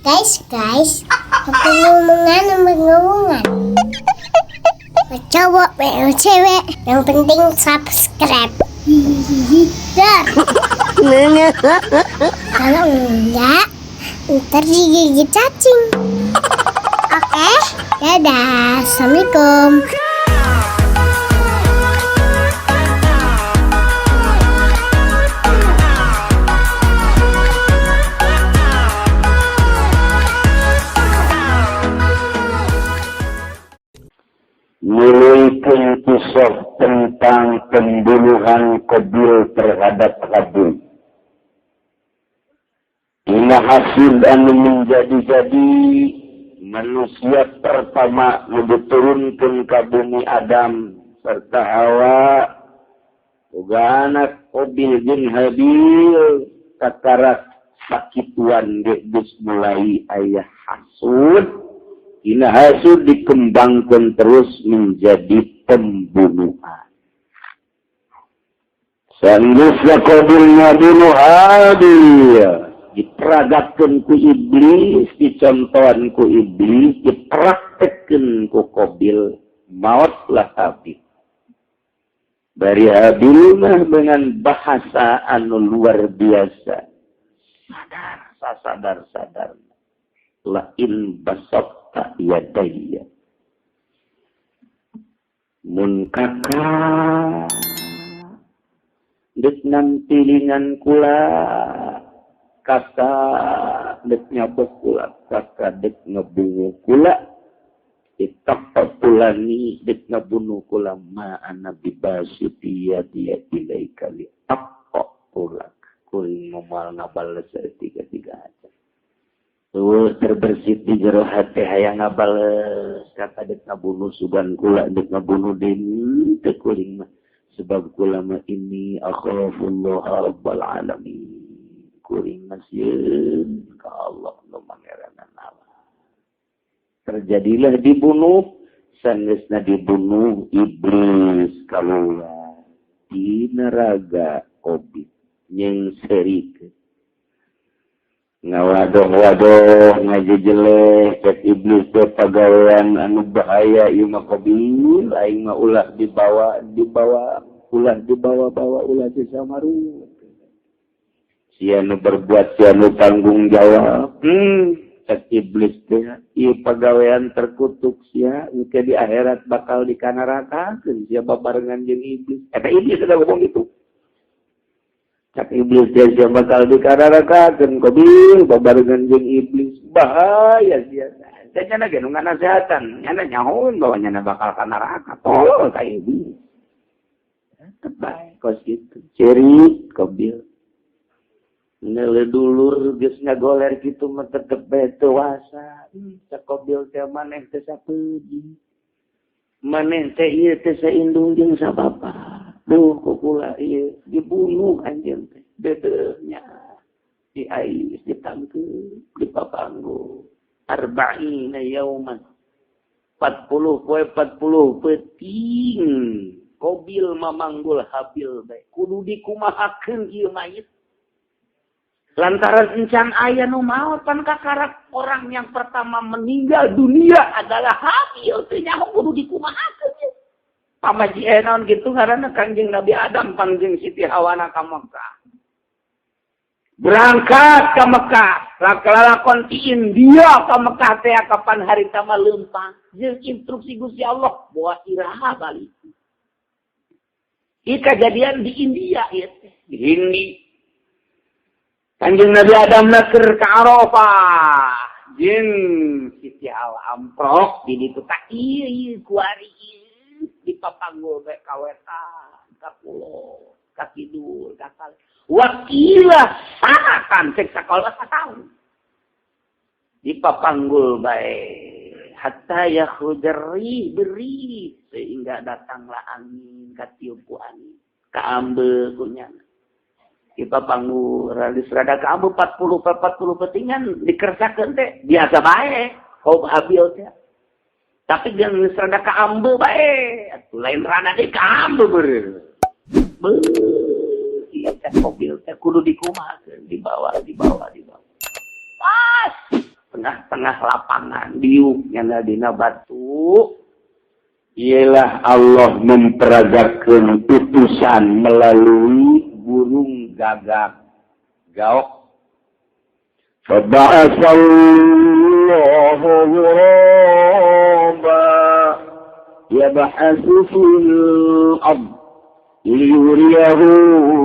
Guys, ngomongan. Cowok, cewek, yang penting subscribe. Dar. Kalau enggak, ntar digigit cacing. Oke, dadah, assalamualaikum. Meluikan kisah tentang pembunuhan Qabil terhadap Habil. Ina hasil anu menjadi-jadi manusia pertama diturunkan ke bumi Adam serta Hawa. Uga anak Qabil bin Habil kakarak sakituan geus mulai ayah hasud. Ina hasud dikembangkan terus menjadi pembunuhan. Sanggusnya Qabilnya bunuh Habil. Diperagakan ku iblis, dicontohan ku iblis, dipraktekkan ku Qabil. Mautlah Habil. Dari Habil mah dengan bahasa anu luar biasa. Sadar. Lain basata yadaya mun kakak dek nampilingan kula kakak dek nyabok kula kakak dek ngebungu kula itak pulani dek ngebunuh kula ma'ana bibasiti dia ilaikali apa pula kuring ngomal ngabal tiga-tiga aja. Tuh terbersit di jero hati hayang ngabales kata dek ngabunuh sugan kula dek ngabunuh den teu kuring mah sebab kula mah ini akhafullah rabbal alamin kuring mah sieun ka Allah nu mangeranan Allah. Terjadilah dibunuh sanggeusna dibunuh iblis kaluar di neraka Qabil yang serikeun ngawadoh ngajejeleh cek iblis teh pagawean anu bahaya ieu mah Qabil aing mah ulah dibawa ulah di Samaru sia nu berbuat sia nu tanggung jawab cek iblis teh ieu pagawean terkutuk sia engke di akhirat bakal dikanarakakeun sia babarengan jeung iblis eta iblis udah ngomong gitu. Cak iblis dia bakal dikararakakeun Qabil babarengan jeung iblis bahaya sia. Nya ge nu nganasehatan, nya nyahoun bahwa nya bakal ka neraka. Tolol ka iblis. Tebay kos kitu. Ciri Qabil. Nele dulur geus ngagoler kitu mah tetep bae teu wasa. Cak Qabil teh maneh teh sapeujing. Maneh teh ieu teh saindung jeung sabapa. Duh kukula iya dibunuh anjing teh dedenya di ais ditangkep di papanggu arba'ina yauman 40 peting Qabil mamanggul Habil bae kudu dikumahakeun ieu mayit lantaran encan aya nu maot pan kakarak orang yang pertama meninggal dunia adalah Habil teh nyaho kudu dikumahakeun ieu pamaji enon gitu karena Kanjeng Nabi Adam panjang Siti Hawana ka Mekah. Berangkat ke Mekah, lalakon ti India ka Mekah teh kapan hari tama leumpang. Jeung instruksi Gusti Allah bawa iraha balik. Ieu kejadian di India ieu teh, di Hindi. Kanjeng Nabi Adam keur ka Arafah. Jeung Siti Hawa amprok di ditu tak ieu kuari di papanggul bae kawetan ka pulo ka kidul ka kal wakilah sanakan cek sakola sataun di papanggul bae hatta yakhrujari beri sehingga datanglah angin katiup ku angin kaambe kunyana di papanggul ralis rada kaambe 40 petingan dikersakeun teh biasa bae kau Habil teh. Tapi dia ngesrada ka ambe bae. Lain rada di ka ambe beureum. Iya teh Qabil teh kudu dikumahakeun dibawa. Pas tengah-tengah lapangan diuknya dina batu. Ialah Allah memperagakan utusan melalui burung gagak gaok. Faba'asallahu ghuraba yab'atsu fil ard liyuriyahu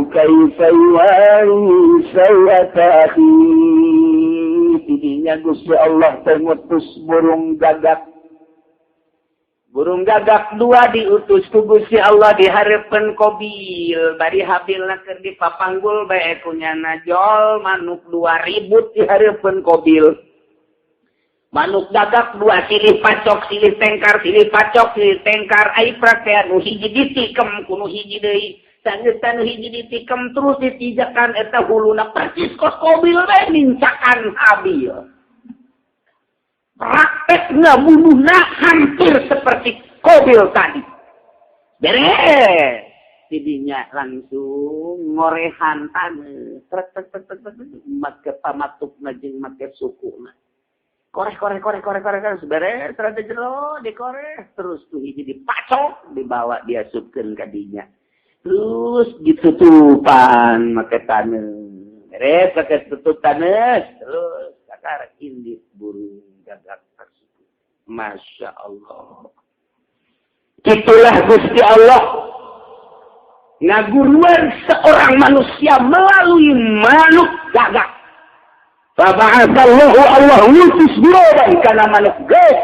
kaifa yuwari sawata akhihi. Tidinya Gusti Allah tengutus burung gagak. Burung gagak dua diutus ku Gusti Allah di hareupeun Qabil. Bari Habilna keur dipapanggul bae kunyana jol manuk 2000 di hareupeun Qabil. Manuk gagak dua silih pacok, silih tengkar, silih pacok, silih tengkar. Ai prakea nu hiji ditikem ku nu hiji deui. Sageus nu hiji ditikem terus ditijakan eta huluna persis kos Qabil bae nincakan Habil. Praktek ngabunuhna hampir seperti Qabil tadi. Beres. Tidinya langsung ngorehan taneuh. Make pamatukna jeung make sukuna. Koreh beres rada jero dikoreh terus tuh hiji dipacok dibawa diasupkeun ka dinya. Terus ditutupan make taneuh. Beres make tutup taneuh terus sakar indit burung gagak tersebut. Masya Allah. Itulah Gusti Allah ngaguruan seorang manusia melalui manuk gagak. Faba'atsallahu Allah ngutus buroban kana manuk gagak.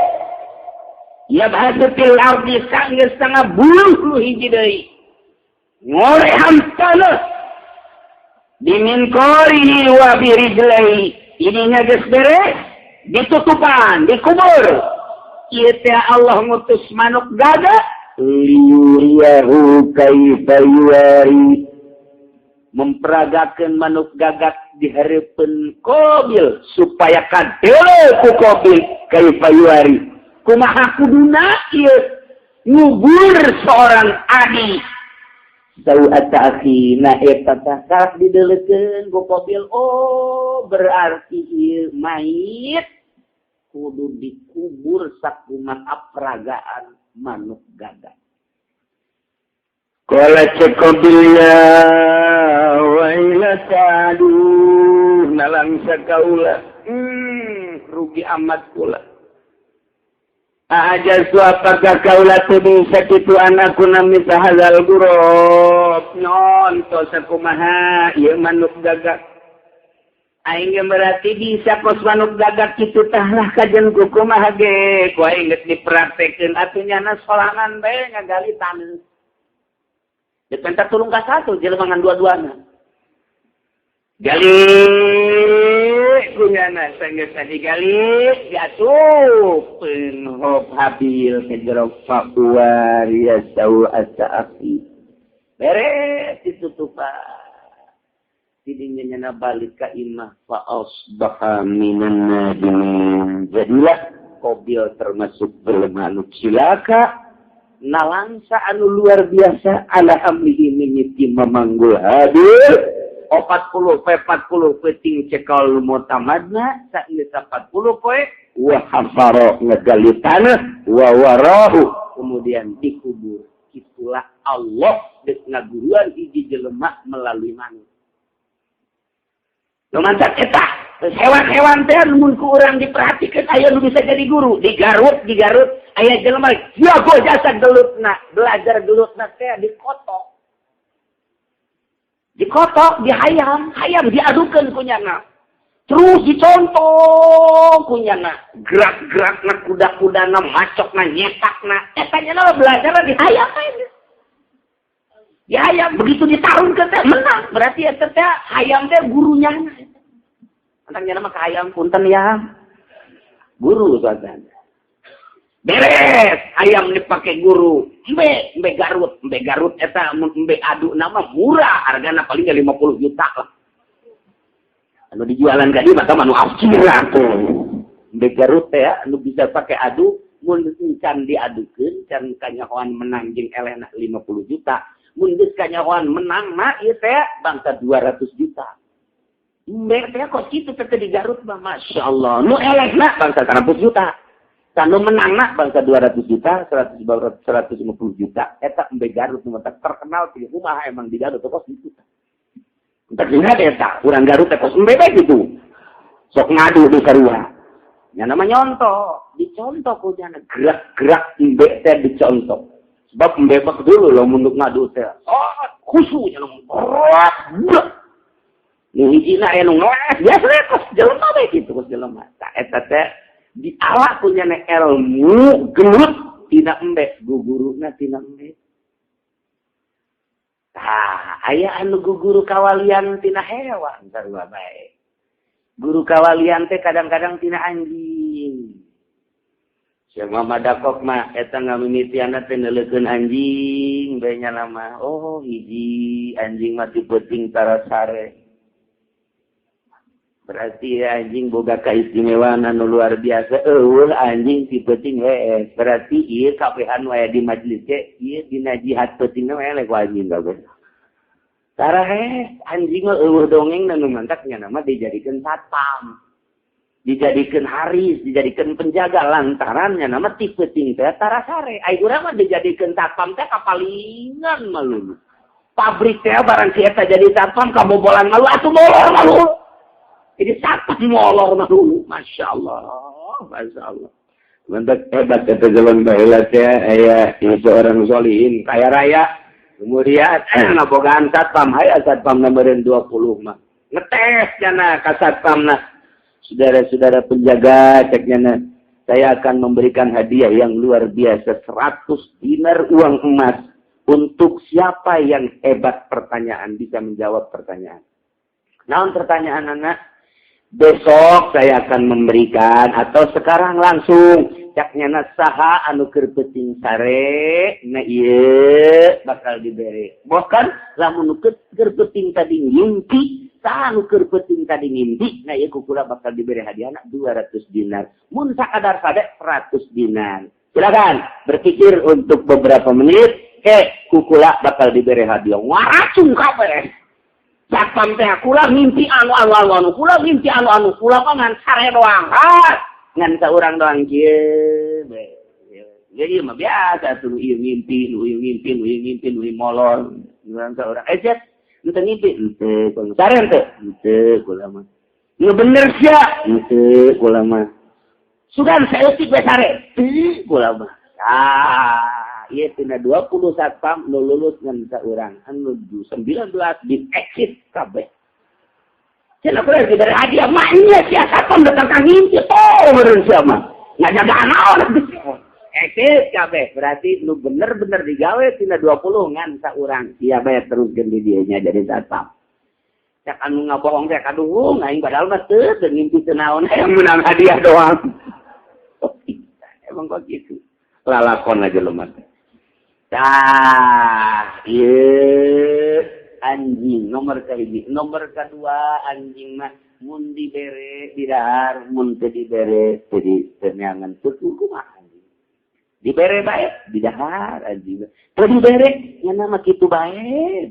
Yab'atsu fil ardi sageus tengah buluh lu hiji deui. Ngorehan taneuh diminkorihi wa birijlaihi. Ininya geus beres. Ditutupan, dikubur. Ieu teh Allah ngutus manuk gagak liyuriyahu kaifa yuwari. Memperagakeun manuk gagak di hareupeun Qabil supaya kadele ku Qabil kaifa yuwari. Kumaha kuduna ieu ngubur seorang adi. Sau'ata akhina eta takak didelekeun ku Qabil. Oh, berarti ieu mayit kudu dikubur sakumaha peragaan manuk gagak. Qala Qabilya wa ila ta'du nalang sakaula. Rugi amat kula. Aja apakah kaula teu bisa kitu anakuna misa hazal gurub nyontos sakumaha ieu manuk gagak. Aing berarti bisa kos manuk gagak kitu tah lah kajen kumaha ge ku aing geus dipraktekeun atunyana solangan bae ngagali taneuh. Dipenta tulung ka satu jelema ngan dua-duana. Gali kunyana sanggeus digali diasup hop Habil ke jero fakuari asau asaafi. Beres ditutupan. Tidinya nyana balik ka imah fa asbaha minan nadimin. Jadilah Qabil termasuk jelema anu cilaka nalangsa anu luar biasa ala amlihi mimiti memanggul Habil 40 peting cekal mutamadna saeus 40 poe wa hafaro ngagali tanah wa warahu kemudian dikubur. Itulah Allah geus ngaguruan hiji jelema melalui manuk. Lumantak eta hewan-hewan teh mun ku urang diperhatikeun aya nu bisa jadi guru di Garut aya jelema jago jasa gelutna belajar gelutna teh dikotok dihayam diadukeun kunyana terus dicontoh kunyana gerak-gerakna kuda-kudana macokna nyetakna eta nya belajar dihayam dihayam begitu ditarunkeun teh menang berarti eta teh hayam teh gurunya antang nya mah hayam punten ya guru soalnya beres hayam dipake guru embe Garut eta embe adu nama murah hargana paling 50 juta lah anu dijualan ka dieu maka manu afkira tuh embe Garut teh anu bisa pake adu mun can diadukeun can kanyahoan menang jeung elehna 50 juta mun geus kanyahoan menang mah ieu teh bangsa 200 juta Mbak teh kok kitu teh di Garut mah masyaallah. Nu elehna bangsa 100 juta. Kanu menangna bangsa 200 juta, 150 juta. Eta Mbak Garut nu terkenal di rumah emang di Garut kok kitu. Entar dina eta urang Garut teh kos Mbak gitu. Sok ngadu di sarua. Ya nama nyontok, dicontoh kunya gerak-gerak Mbak teh dicontoh. Sebab Mbak dulu lo munduk ngadu teh. Oh, khusyuknya lo. Nu hijina aya nu ngeles biasa kos jelema bae kitu kos jelema. Tah eta teh diala punya ilmu gelut tina Mbak guguruna tina Mbak. Tah aya anu guguru kawalian tina hewan sarua bae. Guru kawalian teh kadang-kadang tina anjing. Siapa madakok mah eta ngamimitiana teh neuleukeun anjing bae nya nama. Oh hiji anjing mati peuting tarasare. Berarti anjing boga kaistimewaan anu luar biasa. Eueuh anjing ti peuting we. Berarti ieu kabeh anu aya di majelis ge ieu dina jihad peutingna we ku anjing kabeh. Tarahe anjing mah eueuh dongeng nu mantaknya nama dijadikeun satpam. Dijadikeun haris, dijadikeun penjaga lantarannya nama ti peuting teh tarasare. Ai urang mah dijadikeun satpam teh kapalingan malu. Pabrik teh barang si eta jadi satpam kabobolan malu atuh molor malu. Ini satpam molor mah dulu. Masya Allah. Masya Allah. Mantap hebat kata jalan baheula teh aya seorang solihin kaya raya. Kemudian ngabogaan satpam aya satpam nomeureun 20 mah. Ngetes cenah ka satpamna. Saudara-saudara penjaga ceknya saya akan memberikan hadiah yang luar biasa 100 dinar uang emas untuk siapa yang hebat pertanyaan bisa menjawab pertanyaan. Naon pertanyaan anak? Besok saya akan memberikan atau sekarang langsung caknya saha anu keur peuting sare na ieu bakal dibere. Bahkan lamun keur peuting tadi ngimpi, saha anu keur peuting tadi ngimpi na ieu kukula bakal dibere hadiahna 200 dinar. Mun sakadar sade 100 dinar. Silakan berpikir untuk beberapa menit, kukula bakal dibere hadiah. Waracung kabeh. Satpam teh kula mimpi anu kula mimpi anu kula kok ngan sare doang. Ngan saurang doang kieu. Jadi mah biasa tuh ieu mimpi, nu molor. Ngan saurang cet ente ngimpi ente kula sare ente kula mah. Nu bener sia ente kula mah. Sugan saeutik we sare. Kula mah. Iya tina 20 satpam nu lulus ngan saurang anu 19 di exit kabeh. Cenah kuliah diberi hadiah mahnya sia satpam datang ka ngimpi meureun sia mah. Ngajaga naon exit kabeh berarti nu bener-bener digawe tina 20 ngan saurang. Sia bae teruskeun di dieu nya jadi satpam. Cak anu ngabohong teh kaduhung aing padahal mah teu ngimpi teu naon yang menang hadiah doang. Emang kok gitu. Lalakon aja lemah. Tah, iya anjing nomor kahiji, nomor kedua anjing mah mun dibere didahar, mun teu dibere jadi terneangan teu kumaha anjing. Dibere bae didahar anjing. Teu dibere nya mah kitu bae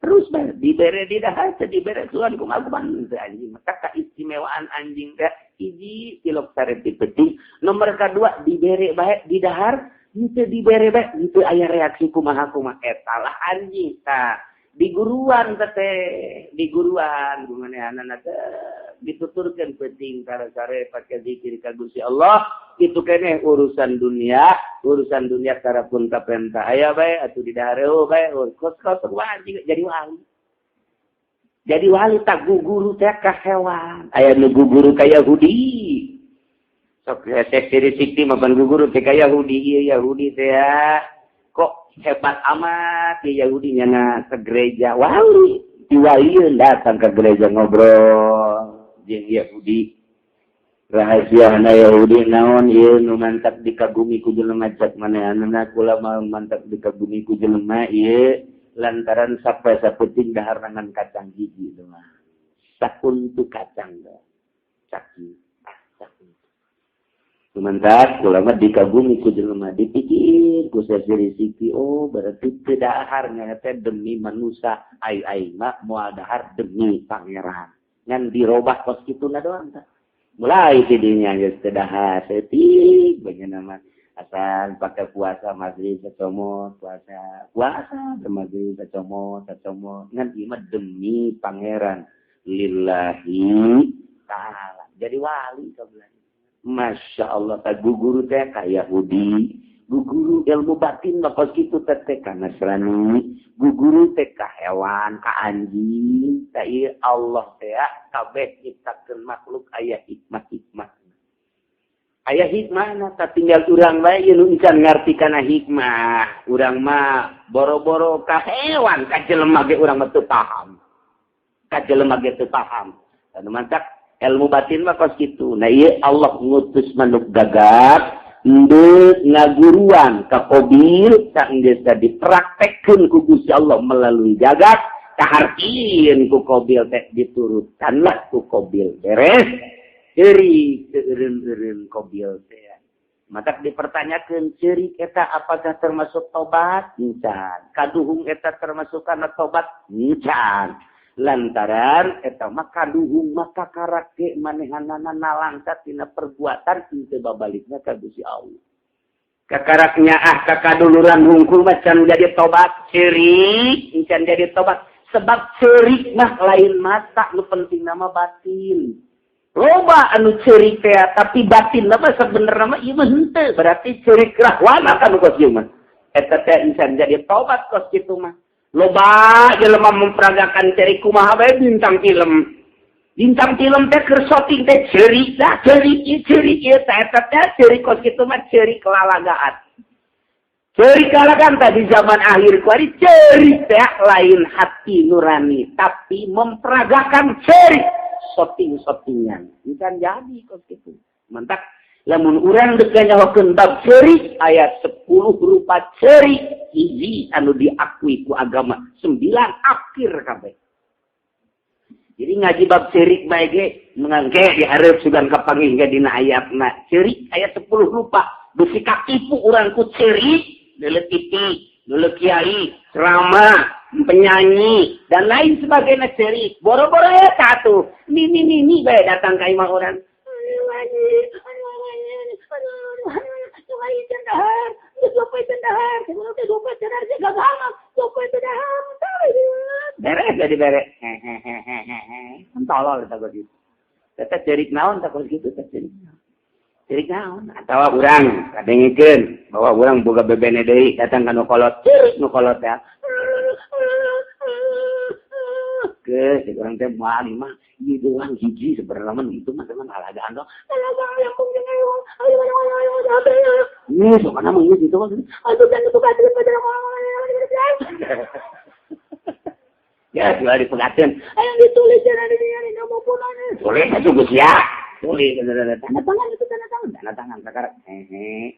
terus bae dibere didahar teu dibere tuan kumaha teu anjing. Maka keistimewaan anjing teh hiji cilok sare dipeuting, nomor kedua dibere bae didahar itu dibere bae itu aya reaksi kumaha etalah anjing tah di guruan teh di guruan gumanehanana teh dituturkeun peuting sare-sare pake zikir ka Gusti Allah itu keneh urusan dunia karapun kapentah aya bae atuh didahareuh bae kos-kos anjing jadi wali tak guguru teh ka hewan aya nu guguru ka Yahudi. Sok seksi sikti mapan guguru teh ka Yahudi ieu Yahudi teh kok hebat amat ya Yahudi nya ke gereja wali diwalieun datang ke gereja ngobrol jeung Yahudi rahasiana Yahudi naon ieu nu mantap dikagumi ku jelema cak manehanna kula mah mantap dikagumi ku jelema ieu lantaran sampai saputing dahar nangan kacang hiji teh mah sakuntu kacang teh caki sementara ulama dikagumi ku jelema dipikir ku sasiri siki oh berarti teu dahar nya teh demi manusia ai mah moal dahar demi pangeran ngan dirobah kos kituna doang tah. Mulai tidinya geus teu dahar seutik bagian nama asal pakai puasa maghrib sacomot puasa maghrib sacomot ngan ieu mah demi pangeran lillahi ta'ala jadi wali kabelan. Masya Allah, guru teh ka Yahudi, guru ilmu batin mah kos kitu teh ka Nasrani, guru teh ka hewan, ka anjing, teh ieu Allah teh kabeh nyiptakeun makhluk aya hikmah-hikmah. Aya hikmahna tah tinggal urang bae ieu nu encan ngarti kana hikmah. Urang mah boro-boro ka hewan, ka jelema ge urang mah teu paham. Ka jelema ge teu paham. Anu mantak ilmu batin mah kos kitu. Nah ieu Allah ngutus manuk gagap endeu ngaguruan ka Qabil tak geus dipraktekkeun ku Gusti Allah melalui gagap kahartieun ku Qabil teh diturutkanlah ku Qabil beres ceurik teu eureun-eureun Qabil teh. Maka dipertanyakeun ceurik eta apakah termasuk tobat? Encan. Kaduhung eta termasuk kana tobat? Encan. Lantaran eta mah kaduhung maka karake manehanana nalangsa tina perbuatan teu babalikna ka Gusti Allah. Kakaraknya kakaduluran hungkul mah can jadi tobat ceurik, can jadi tobat sebab ceurik mah lain mata nu penting nama batin. Loba anu ceurik teh tapi batin mah sabenerna mah ieu mah henteu berarti ceurik rahwana kan kos ieu mah. Eta teh can jadi tobat kos kitu mah. Loba jelema memperagakan ceri kumaha bae bintang film. Bintang film teh keur syuting teh ceurik dah, ceurik ieu teh eta teh ceurik kos kitu mah ceurik kelalagaan. Ceurik kelalagaan tadi zaman akhir kuari ceurik teh lain hati nurani tapi memperagakan ceurik syuting-syutingan. Bukan jadi kos kitu. Mantap. Lamun urang deuk nyahokeun bab ceurik aya 10 rupa ceurik hiji anu diakui ku agama 9 akhir kabeh. Jadi ngaji bab ceurik bae ge mangke dihareup sugan kapanggih ge dina ayatna. Ceurik aya 10 rupa. Bisi katipu urang ku ceurik, leuleuh TV, leuleuh kiai, ceramah, penyanyi dan lain sebagainya ceurik. Boro-boro eta atuh. Ni bae datang ka imah urang. Beres jadi beres. Tolol tak gitu. Kita cerik naon tak gitu tak cerik. Cerik naon? Atau urang kadengikeun bahwa urang boga bebene deui datang ka nu kolot cerik nu kolot ya. Ke si urang teh moal mah ieu doang hiji sebenarnya mah itu mah teman halagaan doang. Ini soalnya mah ieu gitu kan. Aduh dan buka ya, sudah dipegatin. Ayo ditulis jangan ini nama pulangnya. Tulis aja Gus ya. Tulis tanda tangan itu tanda tangan sekarang.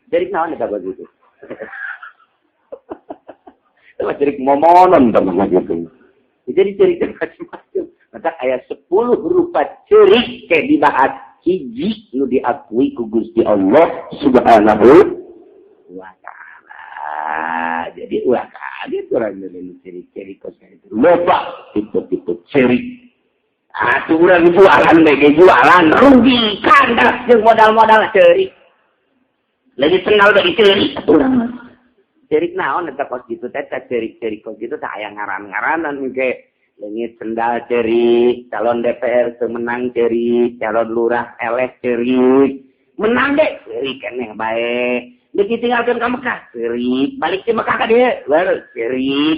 Jadi naon eta begitu. Itu cerik momonon teman gitu. Jadi cerik macam-macam. Maka ayat 10 rupa cerik kayak dibahas hiji nu diakui ku Gusti Allah Subhanahu wa taala. Jadi ulah kaget urang deui ciri-ciri kos itu. Loba tipe-tipe ciri. Atuh urang jualan lagi jualan rugi kandas jeung modal-modal ciri. Lagi kenal dari ciri urang. Ciri naon eta kos gitu teh ciri-ciri kos gitu teh aya ngaran-ngaranan ge. Leungit sendal ciri, calon DPR teu menang ciri, calon lurah eleh ciri. Menang deh ciri keneh bae. Deki tinggalkan ke Mekah, ceri. Balik ke Mekah ka dieu, ceri.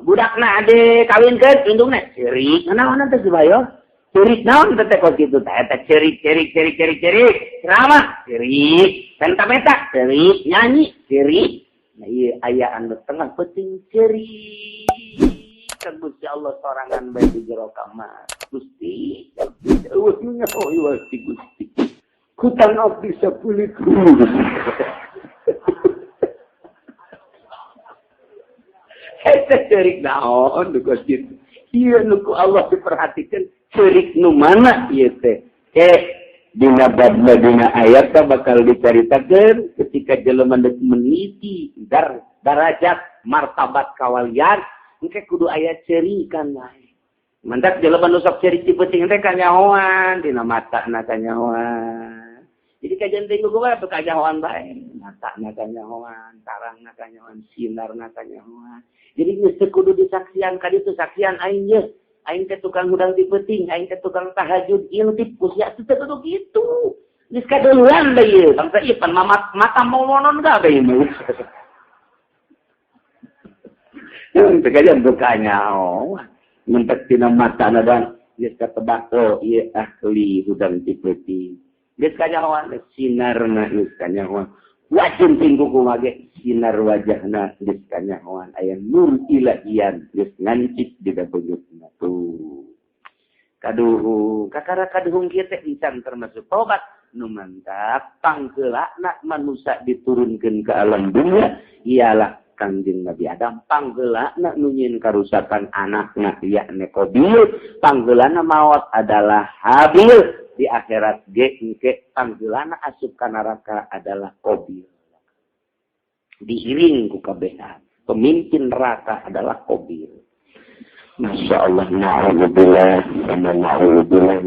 Budakna ade kawinkeun indungna, ceri. Naon teh Subayo? Ceri naon teh kos kitu teh? Eta ceri. Ceramah, ceri. Penta-penta, ceri. Nyanyi, ceri. Nah ieu aya anu tengah penting ceri. Kan Gusti Allah sorangan bae di jero kamar. Gusti, eueuh nyaho Gusti. Hutang abdi 10.000. Eta cerik naon nu kos kitu. Ieu nu ku Allah diperhatikan cerik nu mana ieu teh. Dina bab dina ayat bakal dicaritakeun ketika jelema deuk meniti darajat martabat kawalian engke kudu aya cerikan wae. Mendak jelema nu sok ciri cipeting teh kanyahoan dina matana kanyahoan. Jadi kajian teuing ku bae kanyahoan bae. Matana kanyahoan, tarangna kanyahoan, sinarna kanyahoan. Jadi geus teu kudu disaksian ka ditu saksian aing ye. Aing teh tukang hudang cipeting, aing teh tukang tahajud, ieu tipus ya teu kudu kitu. Geus kadeulan da ieu, bangsa ieu pan mata momonon gawe ieu. Teu kajian teu kanyahoan. Mentek tina mata nadan geus katebak ieu ahli hudang cipeting geus kanyahoan sinarna geus kanyahoan wajib tinggu kumage sinar wajahna geus kanyahoan aya nur ilahian geus ngancik di bebeutna tuh kaduhung kakara kaduhung kieu teh encan termasuk tobat nu mantap panggeulana manusia diturunkeun ke alam dunia ialah Kangjeng Nabi Adam panggeulana nu nyieun karusakan anakna yakni Qabil panggeulana maot adalah Habil di akhirat ge engke panggeulana asup ka neraka adalah Qabil diiring ku kabehan pemimpin neraka adalah Qabil masyaallah na'udzubillah wa na'udzubillah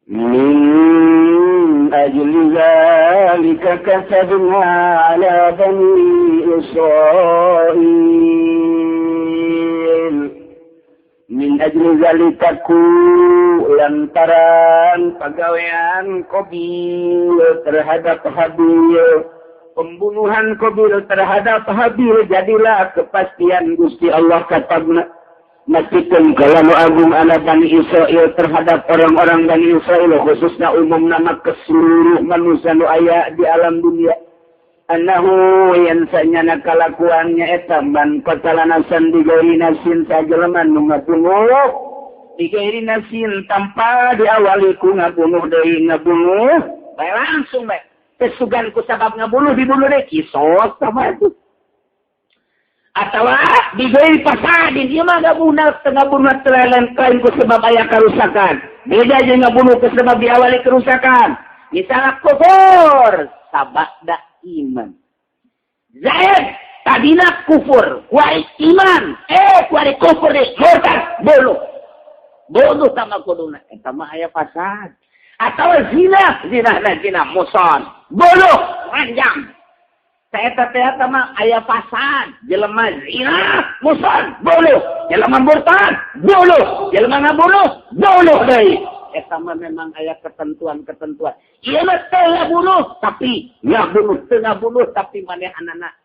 من أجل ذلك كتبنا على بني إسرائيل من أجل ذلك lantaran pegawaian Qabil terhadap Habil pembunuhan Qabil terhadap Habil jadilah kepastian Gusti Allah katabna Masjidkan kalau agung ala Bani Israel terhadap orang-orang Bani Israel khususnya umum nama ke seluruh manusia nu aya di alam dunia. Annahu yang sanyana kalakuannya etam man qatalanasan digairi nasin sajeleman nu ngabunuh digairi nasin tanpa diawali ku ngabunuh deui ngabunuh bae langsung bae kesugan ku sabab ngabunuh dibunuh deui kisos sama itu. Atau digawe pasadin ieu mah gabunah tengah bunuh terlain kain ku sebab aya karusakan beda jeung ngabunuh ku sebab diawali kerusakan misalnya kufur sabada iman zaid tadina kufur kuari iman kuari kufur deh murtad bolu sama kuduna eta mah aya fasad atau zina muson bolu ranjang Saya mah aya fasad, jelema zina, muson, boluh, jelema murtad, boluh, jelema ngabunuh, boluh deui. Eta mah memang aya ketentuan-ketentuan. Ieu mah teu ngabunuh, tapi ngabunuh teu ngabunuh tapi manehanana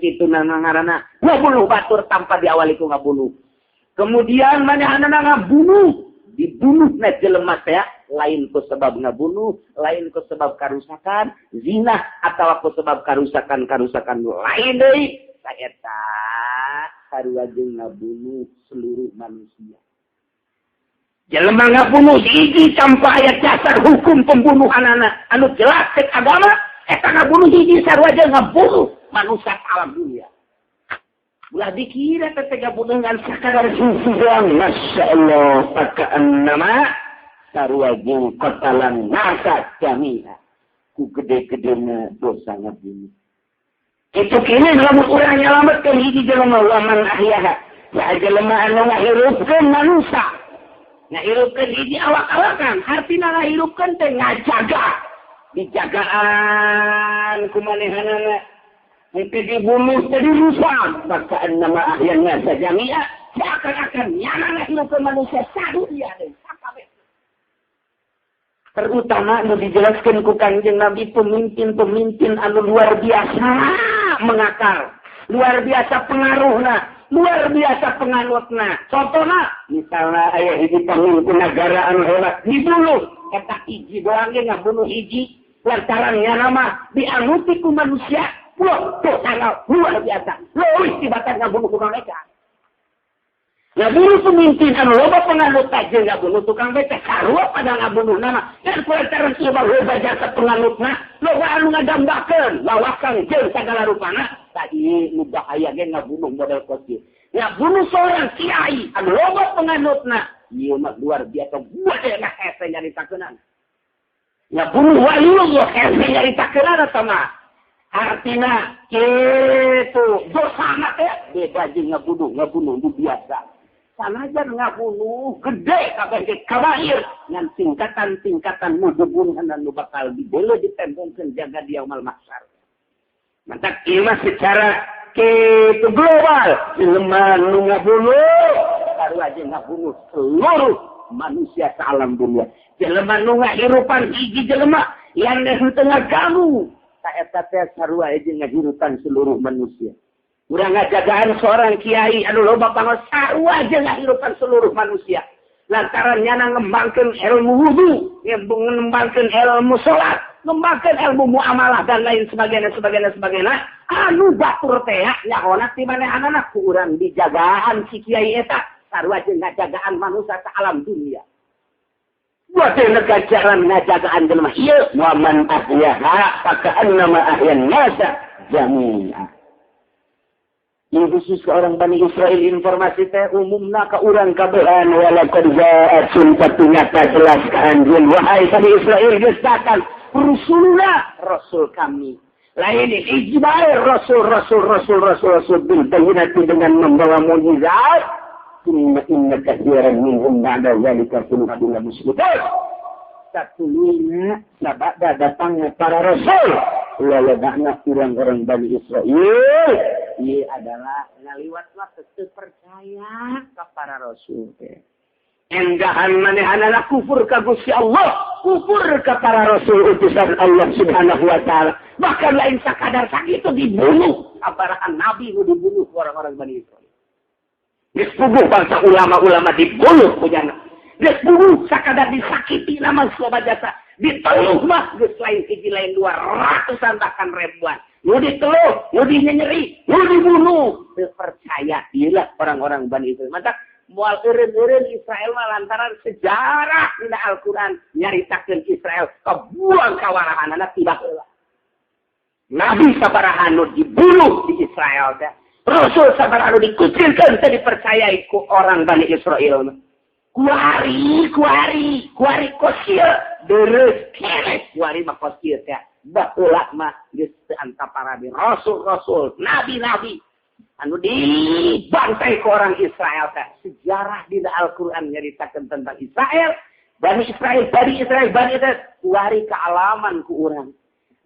kitu ngaranna ngabunuh batur tanpa diawali ku ngabunuh. Kemudian manehanana ngabunuh, dibunuh na jelema teh lain ku sebab ngabunuh, lain ku sebab karusakan, zina atau ku sebab karusakan lain deui. Saeta sarua jeung ngabunuh seluruh manusia. Jelema ngabunuh hiji tanpa aya dasar hukum pembunuhanana anu jelas cek agama, eta ngabunuh hiji sarua jeung ngabunuh manusia alam dunia. Ulah dikira teh ngabunuh ngan sakadar susuang, masyaallah pakaan nama sarua jeung kotalan nasa jami'a ku gede-gedena dosa ngabunuh. Itu kini lamun urang nyalametkeun hiji jelema wa man ahyaha ya jelema anu ngahirupkeun manusia ngahirupkeun hiji awak-awakan artina ngahirupkeun teh ngajaga dijagaan kumanehanana engke dibunuh teh dirusak pakaan nama ahyan nasa jami'a seakan-akan nyana ngahirupkeun manusia sadunya deui sakabeh. Terutama anu dijelaskan ku Kangjeng Nabi pemimpin-pemimpin anu luar biasa mengakar, luar biasa pengaruhna, luar biasa penganutna. Contohna, misalnya aya hiji pamimpin negara anu hebat dibunuh, eta hiji doang ge ngabunuh hiji, lantaran nya nama dianuti ku manusia, wah tuh sangat luar biasa. Leuwih tibatan ngabunuh ku mereka. Ngabunuh pemimpin anu loba penganut jeung ngabunuh tukang becak sarua pada ngabunuh nama dan kulantaran ieu mah loba jasa penganutna loba anu ngadambakeun lawakan jeung sagala rupana tadi nu bahaya ge ngabunuh model kosi ngabunuh seorang kiai anu loba penganutna ieu mah luar biasa buat eta hese nyaritakeunana ngabunuh waliullah hese nyaritakeunana sama Artinya itu dosa teh beda jeung ngabunuh nu biasa. Sanajan ngabunuh gede kabeh kabair ngan tingkatan nu debunan nu bakal dibele ditempelkeun jaga di yaumul mahsyar. Mantap ieu mah secara kitu global jelema nu ngabunuh sarua jeung ngabunuh seluruh manusia sa alam dunia. Jelema nu ngahirupan hiji jelema yang teu ngaganggu ta eta teh sarua jeung ngahirupan seluruh manusia. Urang ngajagaan seorang kiai anu loba pangaos sarua jeung ngahirupan seluruh manusia. Lantaran nyana ngembangkeun ilmu wudu, ngembangkeun ilmu salat, ngembangkeun ilmu muamalah dan lain sebagainya. Anu batur teh nyaona ti manehanana ku urang dijagaan si kiai eta sarua jeung ngajagaan manusia sa alam dunia. Buat ngajaran ngajagaan jelema ieu wa man ahyaha faka'annama ahyan nasa jami'a. Ini khusus ke orang Bani Israel informasi teh umumna ka urang kabehan wala qad ja'atun nyata jelas ka anjeun wahai Bani Israel geus datang rasul kami. Lain hiji bae rasul bil bayyinati dengan membawa mukjizat. Inna katsiran minhum ba'da zalika kulluhum muslimun. Satunya sabada datangnya para rasul lalabana orang-orang Bani Israel ini adalah ngaliwatlah tetep percaya ke para rasul teh. Enggahan manehanana kufur ka Gusti Allah, kufur ka para rasul utusan Allah Subhanahu wa taala. Bahkan lain sakadar sakitu dibunuh, aparahan nabi nu dibunuh orang-orang Bani Israel. Geus puguh bangsa ulama-ulama dibunuh punyana. Geus puguh sakadar disakiti nama sobat jasa. Diteluh mah geus lain hiji lain dua ratusan bahkan ribuan. Nu diteluh, nu dinyeri, nu dibunuh. Teu percaya ieulah orang-orang Bani Israel. Mantap moal eureun-eureun Israel mah lantaran sejarah dina Al-Qur'an nyaritakeun Israel kabuang kawarahanana tiba heula. Nabi sabaraha nu dibunuh di Israel teh. Rasul sabaraha nu dikucilkeun teh dipercayai ku orang Bani Israel mah. Kuari kosil deres keres kuari mah kosil teh baheula mah geus teu antapara di rasul nabi anu dibantai ke orang Israel teh. Sejarah di Al-Qur'an nyaritakeun tentang Israel, Bani Israel kuari kealaman ku urang.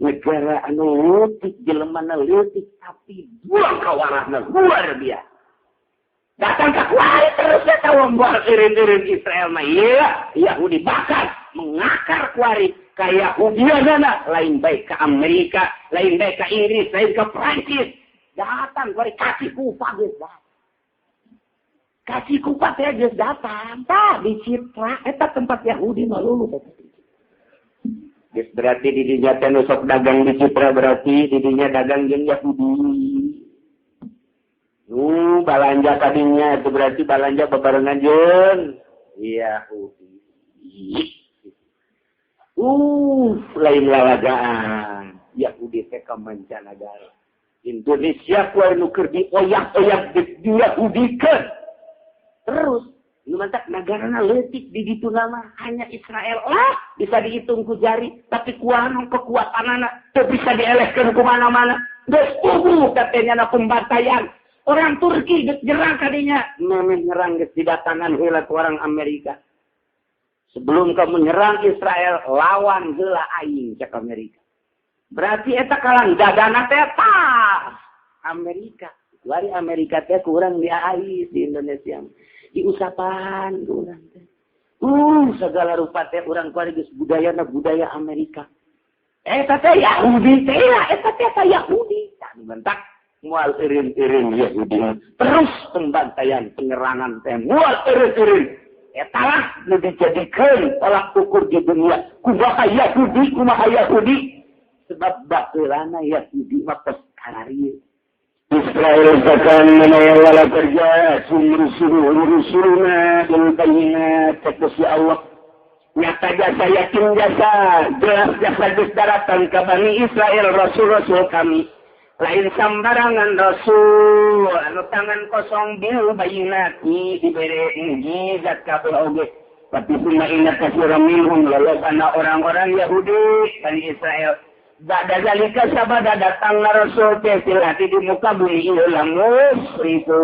Negara anu leutik jelemana leutik tapi buang kawarahna luar biasa. Datang ke kuari terus ya tahu membuat irin-irin Israel mah iya Yahudi bakar mengakar kuari kayak Yahudianana lain baik ke Amerika, lain baik ke Inggris, lain ke Prancis. Datang kuari kasih kufa geus datang. Kasih kufa teh geus datang. Tah di Citra eta tempat Yahudi mah lulu geus berarti di dinya teh nu sok dagang di Citra berarti di dinya dagang jeung Yahudi. Balanja tadinya itu berarti balanja bebarengan jeung Yahudi. Lain lalagaan. Yahudi teh ka mancanagara. Indonesia ku anu keur dioyak-oyak diyahudikeun. Terus nu mantap nagarana leutik di ditu nama hanya Israel lah bisa dihitung ku jari tapi kuanu kekuatanana teu bisa dielehkeun ku mana-mana. Geus puguh katanya na pembantaian. Orang Turki nyerang kadinya, memang nyerang didatangan heula ku orang Amerika. Sebelum kamu nyerang Israel, lawan heula aing cek Amerika. Berarti eta kalang dadana teh Amerika. Lari Amerika teh kurang diais di Indonesia. Diusapan kurang teh. Segala rupa teh urang kuari geus budayana budaya Amerika. Eta teh Yahudi teh, eta teh Yahudi. Tah bentak mual irin-irin Yahudi. Terus pembantaian penyerangan teh mual irin-irin. Etalah nu dijadikeun tolak ukur di dunia. Kumaha Yahudi. Sebab baheulana Yahudi mah peskararieu. Israel katakan mana wala kerja rusuluna bil bayyinat kata Allah. Nyata jasa yakin jasa jelas jasa datang ke Bani Israel rasul-rasul kami. Lain sambarangan rasul anu tangan kosong bil bayyinati diberi mukjizat kabeh oge. Tapi summa inna katsiran minhum lalabana orang-orang Yahudi Bani Israel Bada zalika sabada datang Rasul teh silati di muka bumi ieu lamus itu.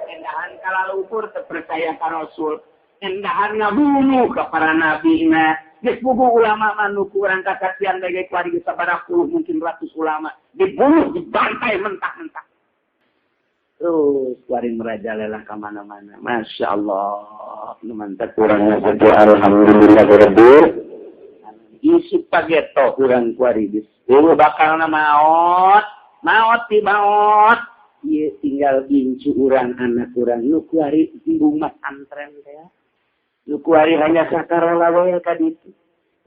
Endahan kalalu ukur terpercaya ka Rasul. Endahan ngabunuh ka para nabina. Geus puguh ulama manu kurang kasaksian bage kuari sabaraha puluh mungkin ratus ulama dibunuh dibantai mentah-mentah. Terus kuari merajalela ka mana-mana. Masya Allah. Mantap kurangnya saja alhamdulillah rabbil isi pageto urang kuari dis. Dulu bakal maot ti maot. Ieu tinggal bincu urang anak urang nu kuari di rumah antren teh. Nu kuari hanya sakarola we ka ditu.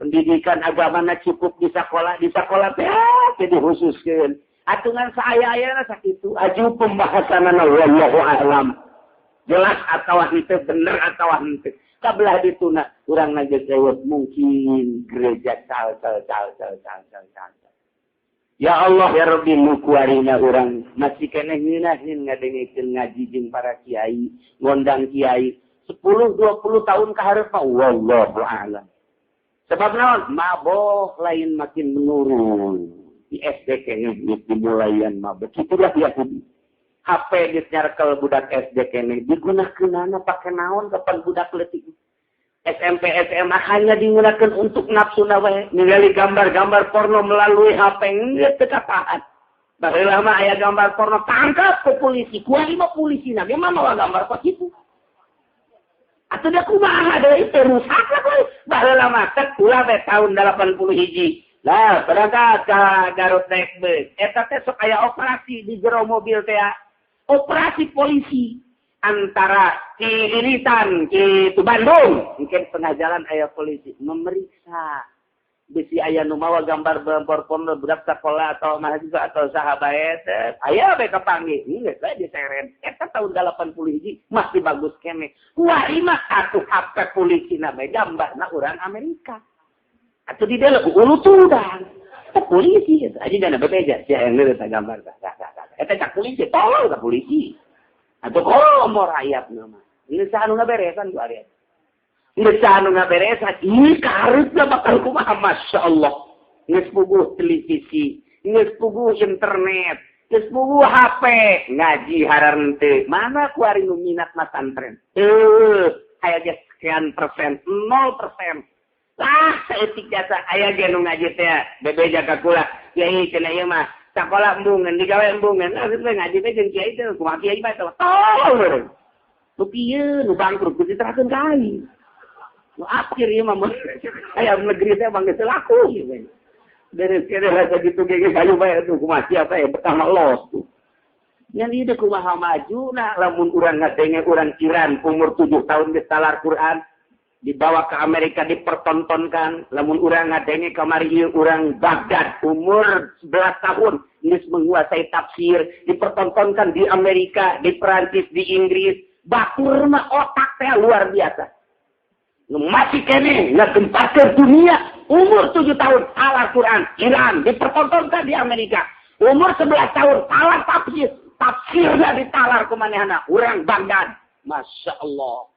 Pendidikan agamana cukup di sekolah teh jadi khususkeun. Atungan saaya-ayana sakitu aju pembahasanana wallahu a'lam. Jelas atawa henteu bener atawa henteu. Kabelah dituna urang nage jawab mungkin gereja cal. Ya Allah ya Rabbi nu kuarina urang masih keneh ngeunaheun ngadengikeun ngaji jeung para kiai, ngondang kiai 10-20 tahun ka hareup wallahu a'lam. Sebab naon? Mabok lain makin menurun. Di SD kene dimulayan mabok. Itulah Yahudi. HP disnyarkel budak SD kene digunakeunana pake naon kapan budak leutik. SMP SMA hanya digunakan untuk nafsu wae. Ningali gambar-gambar porno melalui HP geus teu kapahan. Baheula mah aya gambar porno tangkap ke polisi. Kuari mah polisina ge mah mawa gambar kok kitu. Atau dia kumaha deh itu rusak lah boy. Baheula mah tek ulah teh tahun 81. Lah berangkat ka Garut naik bus. Eta teh sok aya operasi di jero mobil teh. Operasi polisi antara Cililitan ke Bandung. Mungkin tengah jalan aya polisi memeriksa. Bisi aya nu mawa gambar porno budak sekolah atau mahasiswa atau sahabat aya bae kapanggih geus bae diseret eta tahun 81 masih bagus kene kuari mah atuh HP polisina bae gambarna urang Amerika atuh di dalam ulu tudang polisi aja dana bebeja sia yang leureut gambar eta cak polisi tolong ka polisi atuh komo rakyatna mah geus anu ngaberesan ku ari geus anu ngaberesan ieu kareutna bakal kumaha masyaallah geus puguh televisi geus puguh internet geus puguh HP ngaji hareureun teu mana kuari nu minat na santren aya ge sekian persen 0%. Lah saeutik jasa aya ge nu ngaji teh bebeja ka kula kiai cenah ieu mah sakola embungeun digawe embungeun geus ngaji teh jeung kiai teh kumaha kiai mah teh tolong nu pieu nu bangkrut kudu diterakeun ka aing nu akhir ieu mah aya negeri teh mah geus laku ieu beres kene rasa gitu ge kayu bae tuh kumaha siapa ya betah los tuh nya ieu teh kumaha majuna lamun urang ngadenge urang Iran umur 7 tahun geus talar Quran dibawa ke Amerika dipertontonkan lamun urang ngadenge kamari ieu urang Baghdad umur 11 tahun geus menguasai tafsir dipertontonkan di Amerika di Perancis di Inggris batur mah otak teh luar biasa masih kene ngagempakeun dunia umur 7 tahun talar Quran Iran dipertontonkan di Amerika umur 11 tahun talar tafsirna ditalar ku manehna urang Baghdad Masya Allah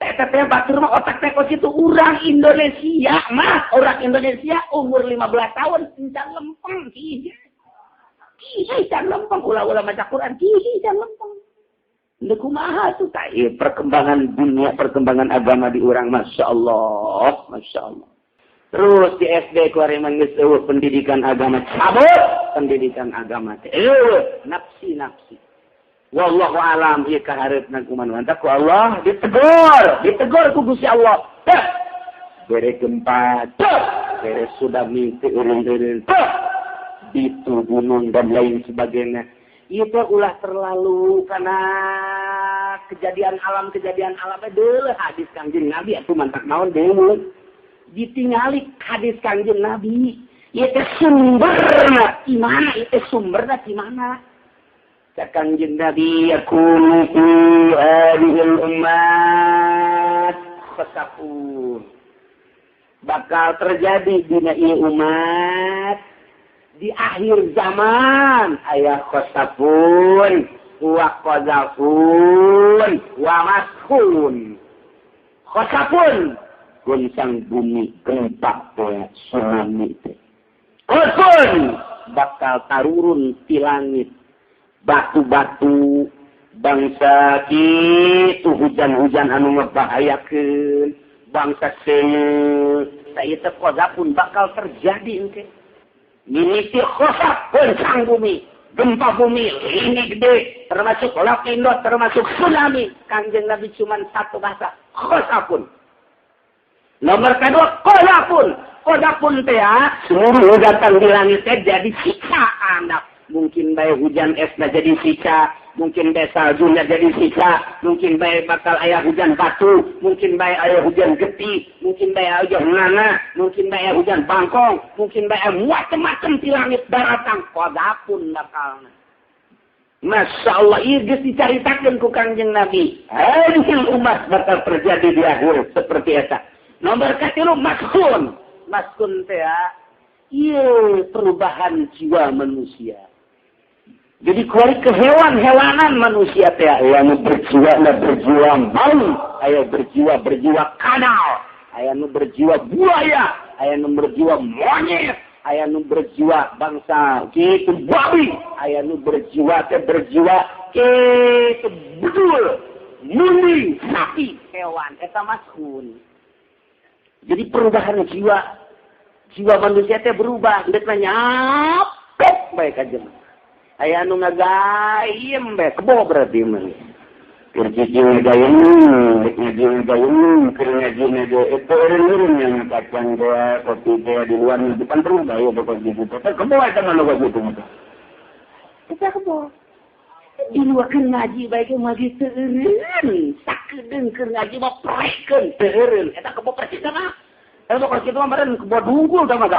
eta teh batur mah otak teh kos itu urang Indonesia mah orang Indonesia umur 15 tahun can lempeng kieu can lempeng ulah-ulah maca Quran kieu can lempeng lha kumaha tuh tah perkembangan dunia perkembangan agama di urang Masya Allah terus di SD kuari mah geus eueuh pendidikan agama cabut pendidikan agama teh nafsi wallahu alam ieu kahareupna kumaha mantap ku Allah ditegur ku Gusti Allah bere gempa bere sudah mimpi urang-urang itu gunung dan lain sebagainya itu ulah terlalu karena kejadian alam deuleuh hadis Kangjeng Nabi atuh mantap naon deuleuh ditingali hadis Kangjeng Nabi ieu teh sumberna di mana Kangjeng Nabi yaqulu fi hadhil ummat fasaqun bakal terjadi dina ieu umat di akhir zaman aya khosafun wa qadzafun wa maskun khosafun goncang bumi gempa tsunami teh Kosun bakal tarurun ti langit batu-batu bangsa kitu hujan-hujan anu ngebahayakeun bangsa seueur saeutik kodapun bakal terjadi engke mimiti khosaf goncang bumi gempa bumi ini gede termasuk lapindo termasuk tsunami Kanjeng Nabi cuman satu bahasa khosafun nomor kedua kodapun teh seluruh datang di langit teh jadi siksa anak mungkin bae hujan esna jadi siksa mungkin bae saljunya jadi siksa mungkin bae bakal aya hujan batu mungkin bae aya hujan geti mungkin bae aya hujan nana mungkin bae aya hujan bangkong mungkin bae macam-macam di langit daratang kodapun bakalna Masya Allah, iya geus dicaritakeun ku Kanjeng Nabi. Hadil umat bakal terjadi di akhir seperti itu. Nomor katilu maskun. Maskun teh iya perubahan jiwa manusia. Jadi kuari ke hewan-hewanan manusia teh aya nu berjiwa malu, aya berjiwa kanal, aya nu berjiwa buaya, aya nu berjiwa monyet, aya nu berjiwa bangsa kitu babi, aya nu berjiwa kitu bedul, muni, sapi, hewan eta maskun. Jadi perubahan jiwa manusia teh berubah, ndek nyapek bae ka jeung. Aya anu ngagayem bae kebo berarti mah. Keur cicing ngagayem, keur ngajina ge eta eureun yang kacang teh kopi teh di luar depan berubah ya pokok gitu. Kebo eta mah logo gitu. Eta kebo. Di luar keur ngaji bae ge mah gitu eureun. Sakedeung keur ngaji mah prekeun teu eureun. Eta kebo persis mah. Eta pokok kitu mah meureun kebo dungkul teh mah.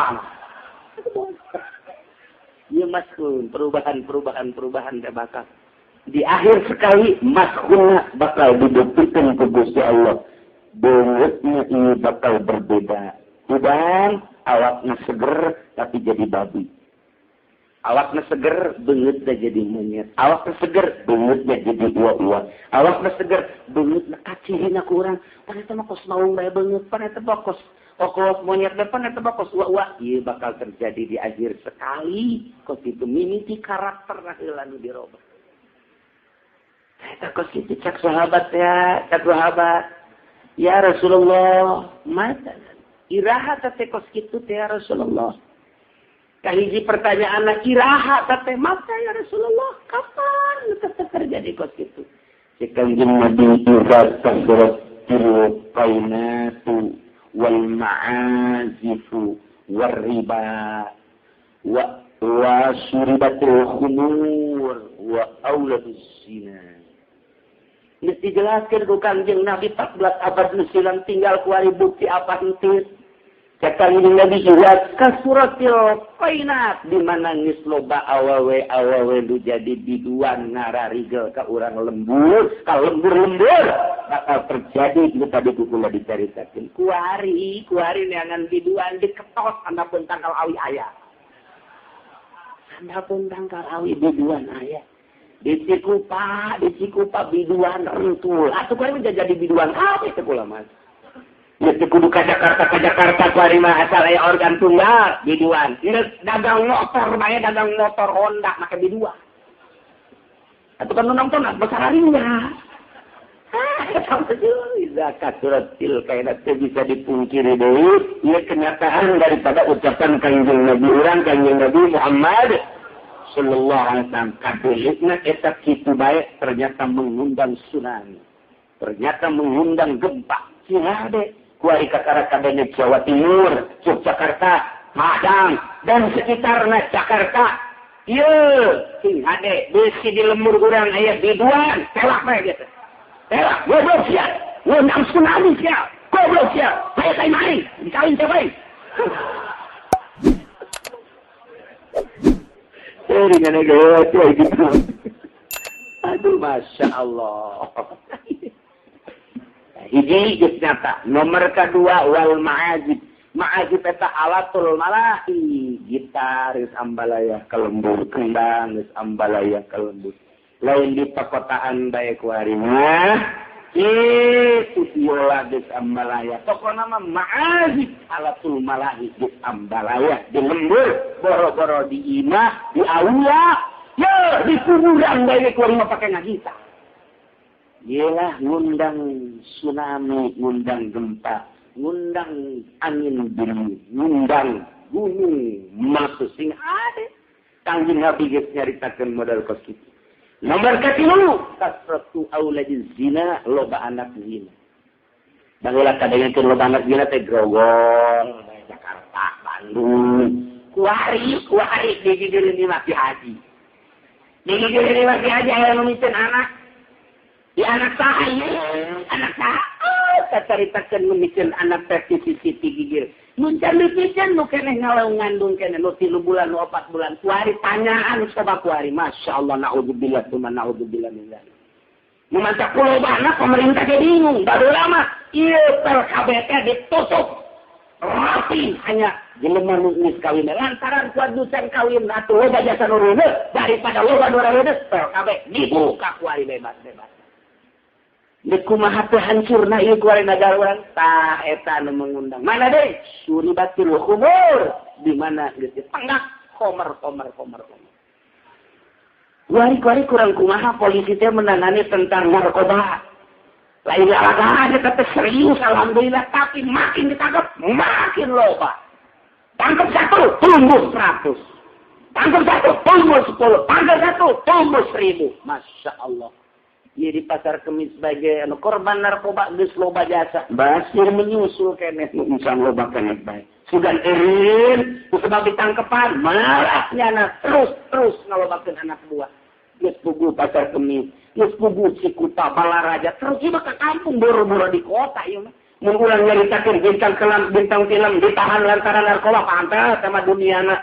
Ya maskun, perubahan teh bakal. Di akhir sekali maskunna bakal dibuktikan ke Gusti Allah. Beungutnya ini bakal berbeda. Udang awakna seger tapi jadi babi. Awakna seger beungutna jadi monyet. Awakna seger beungutnya jadi uwa-uwa. Awakna seger beungutna kacihina ku urang. Paneta mah kos maung bae beungeut, paneta mah kos monyet depan eta bakos uwa ieu bakal terjadi di akhir sekali kos itu mimiti karakter heula nu dirobah eta kos kitu cak sahabat ya Rasulullah mata iraha teh kos kitu teh ya Rasulullah kahiji pertanyaanna iraha teh mata ya Rasulullah kapan terjadi kos kitu Kanjeng Nabi ibarat surat kainatu wal ma'azifu war riba wa syuribatul khumur wa auladus zina. Ini dijelaskan ku Kanjeng Nabi 14 abad silam tinggal kuari bukti apa henteu. Kanjeng Nabi jelas ka suratil qainat di mana geus loba awewe nu jadi biduan ngararigel ka urang lembur bakal terjadi itu tadi kula dicaritakeun kuari neangan biduan diketos andapun tangkal awi aya biduan aya di Cikupa biduan rentul atuh kuari jadi biduan apa itu kula mas ya kudu ka Jakarta kuari mah asal aya organ tunggal biduan geus dagang motor Honda make biduan atuh kan nonton besar harinya zakat suratil kainat bisa dipungkiri deui ieu kenyataan daripada ucapan Kanjeng Nabi Kanjeng Nabi Muhammad sallallahu alaihi wasallam kabelikna eta kitu bae ternyata mengundang tsunami ternyata mengundang gempa Cirade kuari kakara kadanya Jawa Timur Yogyakarta Padang dan sekitarnya Jakarta ieu Cirade bisi di lembur urang aya biduan telak bae gitu telak goblok sia ngundang tsunami sia goblok sia saya mari dikawin siapa Ringan aja gitu. Aduh, Masya Allah. Hiji geus nyata. Nomor kedua wal ma'azib. Ma'azib eta alatul malahi. Gitar geus ambalaya kalembur, kendang geus ambalaya kalembur. Lain di perkotaan bae kuari mah Itu biola di Ambalaya. Pokoknya nama Ma'azib Alatul Malahi di Ambalaya. Di lembur, boro-boro di imah, di aula. Ya, di kuburan dari keluarga pakai ngagita. Yelah ngundang tsunami, ngundang gempa, ngundang angin dingin, ngundang gunung meletus. Sing ada. Kangjeng Nabi nyaritakan modal kos kita. Nomor ketiga, kasratu auladiz zina, loba anak zina. Baheula kadengekeun loba anak zina teh Grogol, Jakarta, Bandung. Kuari digigireun di Maki Haji. Digigireun di Maki Haji aya nu mikeun anak. Di anak saha? Anak saha? Kacaritakeun nu mikeun anak teh sisi gigir. Mun candeuk-candeuk nu keneh ngalaung ngandung keneh nu 3 bulan nu 4 bulan. Kuari tanyaan coba kuari. Masyaallah naudzubillah tsumma naudzubillah min dzalik. Nu maca kulobana pemerintah ge bingung. Baru lama ieu PLKBT ditutup. Rapi hanya jelema nu geus kawin lantaran kuadusan kawin atuh loba jasa nu reuneut daripada loba nu reuneut PLKB dibuka kuari bebas-bebas. Kumaha teh hancurna ieu kuari nagara urang tah eta nu mengundang. Mana deui? Suribatul khumur di mana geus dipanggak khomer. Kuari kurang kumaha polisi teh menangani tentang narkoba. Lain alaga aja teh serius alhamdulillah tapi makin ditangkap makin loba. Tangkap 1 tumbuh 100. Tangkap 1 tumbuh 10. Tangkap 1 tumbuh 1000. Masya Allah. Ia di pasar Kemis sebagai korban narkoba geus loba jasa. Basir menyusul keneh insan loba keneh bae. Sugan eureun sebab ditangkepan malah nyana terus ngalobakeun anak buah. Geus puguh pasar Kemis, geus puguh Cikuta, Balaraja, terus ieu ka kampung boro-boro di kota ieu mah. Mun urang nyaritakeun bintang film ditahan lantaran narkoba pantes sama duniana.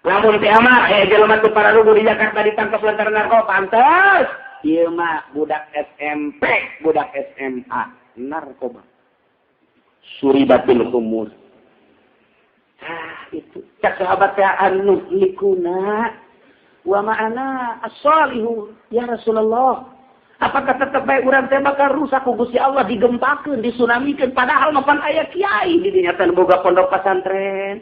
Lamun teh amah jelema teu pararugu di Jakarta ditangkap lantaran narkoba pantes. Ieu mah budak SMP, budak SMA, narkoba. Suribatul khumur. Itu. Cak sahabat teh anu likuna wa ma'ana as-salihun ya Rasulullah. Apakah tetep bae urang teh bakal rusak ku Gusti Allah digempakeun, disunamikeun padahal mapan aya kiai di dinya teh boga pondok pesantren.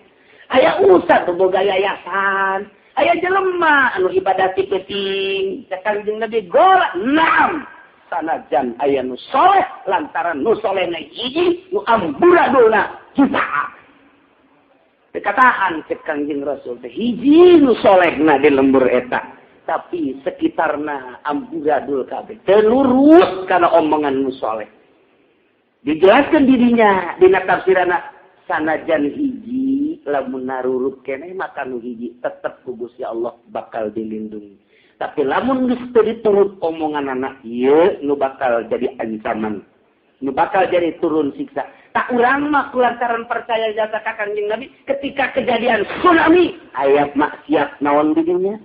Aya ustaz boga yayasan. Aya jelema anu ibadah ti peuting, Kangjeng Nabi golak 6. Sanajan aya nu soleh lantaran nu solehna hiji, nu amburadulna jutaan. Dikatakan cek Kangjeng Rasul teh hiji nu solehna di lembur eta, tapi sekitarna amburadul kabeh. Teu lurus kana omongan nu soleh. Dijelaskeun dirinya dina tafsirana sanajan hiji lamun narurut keneh maka nu hiji tetep ku Gusti Allah bakal dilindungi. Tapi lamun geus teu diturut omongan anak ieu nu bakal jadi ancaman. Nu bakal jadi turun siksa. Tak urang mah kulantaran percaya jasa ka Kangjeng Nabi ketika kejadian tsunami aya maksiat naon di dinya.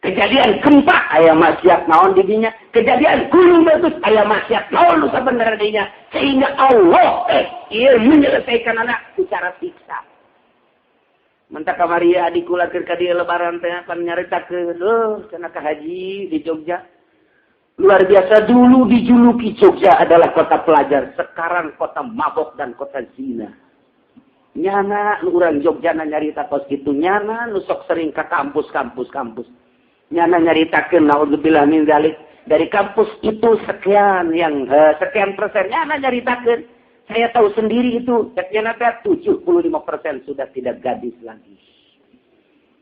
Kejadian gempa aya maksiat naon di dinya. Kejadian gunung meletus aya maksiat naon nu sabenerna di dinya. Sehingga Allah ieu menyelesaikan anak secara siksa. Menta kamari adikula keur ka dieu lebaran teh kan nyaritakeun cenah ka haji di Jogja. Luar biasa dulu dijuluki Jogja adalah kota pelajar, sekarang kota mabok dan kota zina. Nyana urang Jogja nyarita kos kitu nyana nu sok sering ka kampus. Nyana nyaritakeun naudzubillah min dzalik dari kampus itu sekian persen nyana nyaritakeun. Saya tahu sendiri itu, nyana teh 75% sudah tidak gadis lagi.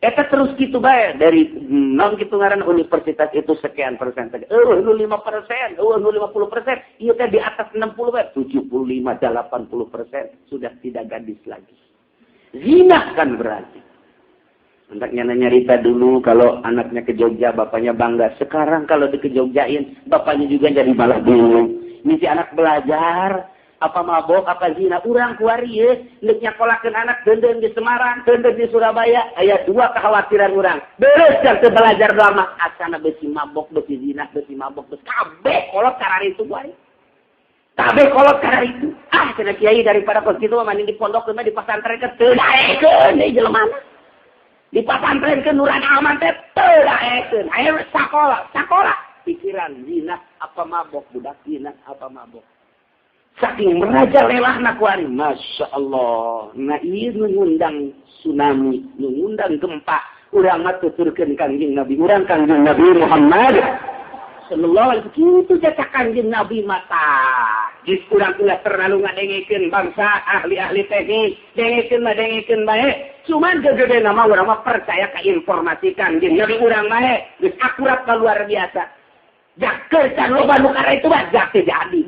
Eta terus gitu bae dari non kitu ngaran universitas itu sekian persen saja. 5%, 50%, ieu teh di atas 60 bae, 75, 80% sudah tidak gadis lagi. Zina kan berarti. Anaknya nyarita dulu kalau anaknya ke Jogja, bapaknya bangga. Sekarang kalau di ke Jogjain, bapaknya juga jadi malah bingung. Ini si anak belajar, apa mabok, apa zina. Urang kuari ya, nek nyakolakeun anak denden di Semarang, denden di Surabaya. Aya 2 kekhawatiran urang. Beres kan belajar lama. Asana besi mabok, besi zina, besi mabok, besi kabeh kolot karena itu kuari. Kabeh kolot karena itu. Cenah kiai daripada kos kitu mending di pondok mah di pesantren ke teu daekeun deui jelema. Di pesantren ke Nuran Aman teh teu daekeun. Aya sakola. pikiran zina apa mabok budak zina apa mabok. Saking merajalelahna kuari, masya Allah. Nah ieu ngundang tsunami, ngundang gempa. Urang mah tuturkeun Kangjeng Nabi, urang Kangjeng Nabi Muhammad sallallahu alaihi wasallam kitu jata Kangjeng Nabi mata. Geus urang ulah terlalu ngadengekeun bangsa ahli-ahli teknik, dengekeun bae. Cuman gegede nama urang mah percaya ka informasi Kangjeng Nabi urang mah geus akurat ka luar biasa. Jakeur can loba nu kara itu mah jak jadi.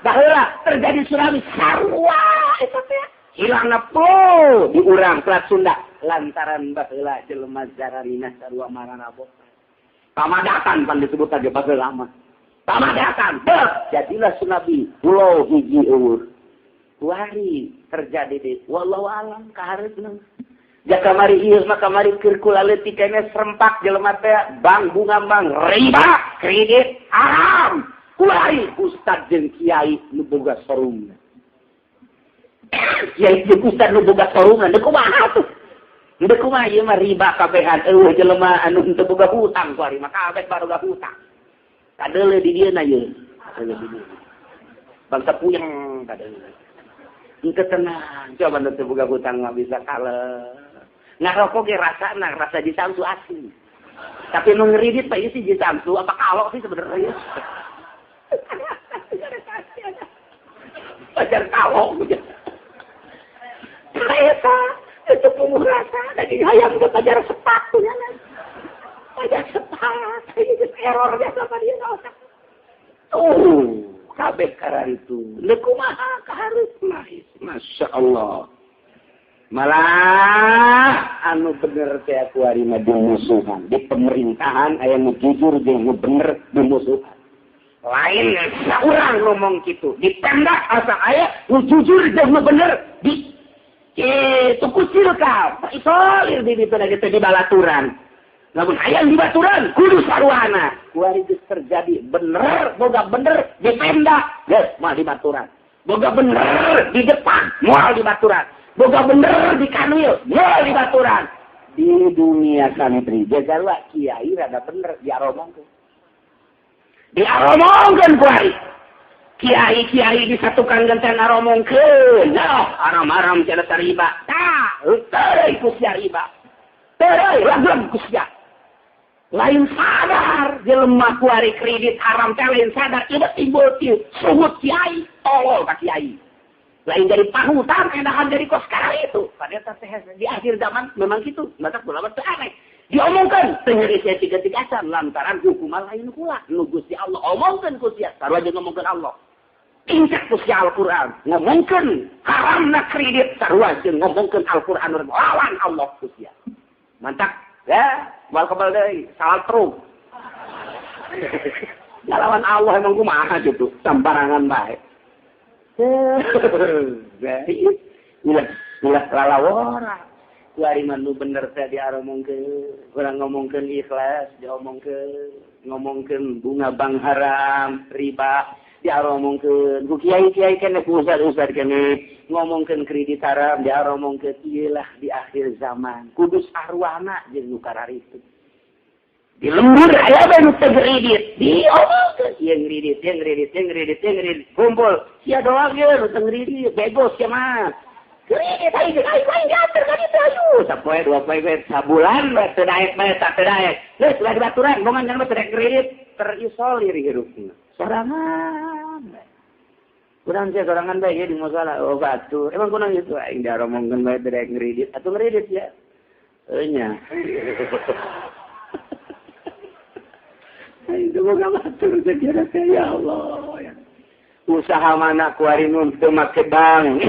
Baheula terjadi tsunami sarua eta teh. Hilangna po di urang Selat Sunda lantaran baheula jelema jararina sarua marana boh. Pamadatan pan disebut aja baheula mah. Pamadatan, jadilah tsunami pulau hiji eueur. Kuari terjadi di wallahu alam kahareupna. Jaka mari ieu mah kamari keur kula leutik kene serempak jelema teh bang bunga bang riba kredit haram. Kulai ustad jeung kiai nu boga sarungna. Kiai jeung ustad nu boga sarungna deuk kumaha atuh? Deuk kumaha ieu mah riba kabehan eueuh jelema anu teu boga hutang kuari mah kabeh baruga hutang. Kadeule di dieuna ieu. Bangsa puyeng kadeule. Engke tenang, coba nu teu boga hutang mah bisa kaleh. Ngarokok ge rasana rasa jisamsu asli. Tapi nu ngeridit mah ieu si jisamsu apa kalok sih sebenarnya. Pacar kalok eta itu pumuh rasa daging ayam ke pacar sepak punya pacar sepak ini error biasa pada dia otak kabeh karar itu lekumaha kaharus masya Allah malah anu bener teh aku hari mah musuhan di pemerintahan aya nu jujur jeung nu bener musuhan lain saurang ngomong gitu di tenda asa aya nu jujur jeung nu bener di itu kucil ka isolir di ditu da di balaturan lamun aya di baturan kudu saruana kuari geus terjadi bener boga bener di tenda geus mah di baturan boga bener di depan moal di baturan boga bener di kanwil moal di baturan di dunia santri jagalwa kiai rada bener diaromongkeun diaromongkeun kuari kiai disatukan genten aromongkeun aram-aram cenah riba tah teuing ku sia riba teuing lagem ku sia lain sadar jelema kuari kredit haram teh lain sadar ieu timbul ti suhut kiai tolol ka kiai lain dari pahutan enakan dari kos sekarang itu padahal teh di akhir zaman memang gitu mata ulama teh aneh diomongkan pengerisnya tiga-tigasan lantaran hukuman lain pula nu Gusti Allah omongkeun ku sia sarua jeung ngomongkeun Allah incak ku sia Al-Qur'an ngomongkeun haramna kredit sarua jeung ngomongkeun Al-Qur'an lawan Allah ku sia mantap ya wal kebal deui salah truk lawan Allah emang kumaha gitu sambarangan bae ulah lalawora kuari mah nu bener teh diaromongkeun urang ngomongkeun ikhlas ngomongkeun bunga bank haram riba diaromongkeun ku kiai-kiai kene ku ustad kene ngomongkeun kredit haram diaromongkeun ieu lah di akhir zaman kudu sarwana jeung nu kararitu di lembur aya bae nu teu kredit diomongkeun ieu ngredit kumpul sia doang ye nu teu kredit bego sia mah kredit aing diatur ka ditu ayo sapoe dua poe sabulan teu daek bae tak teu daek geus ulah dibaturan bongan jangan teu kredit terisolir hirupna sorangan kurang sia sorangan bae di masalah oh batur emang kurang itu aing diaromongkeun bae teu daek kredit atuh kredit ya nya aing teu boga batur sakira teh ya Allah ya usaha mana kuari nun teu make bank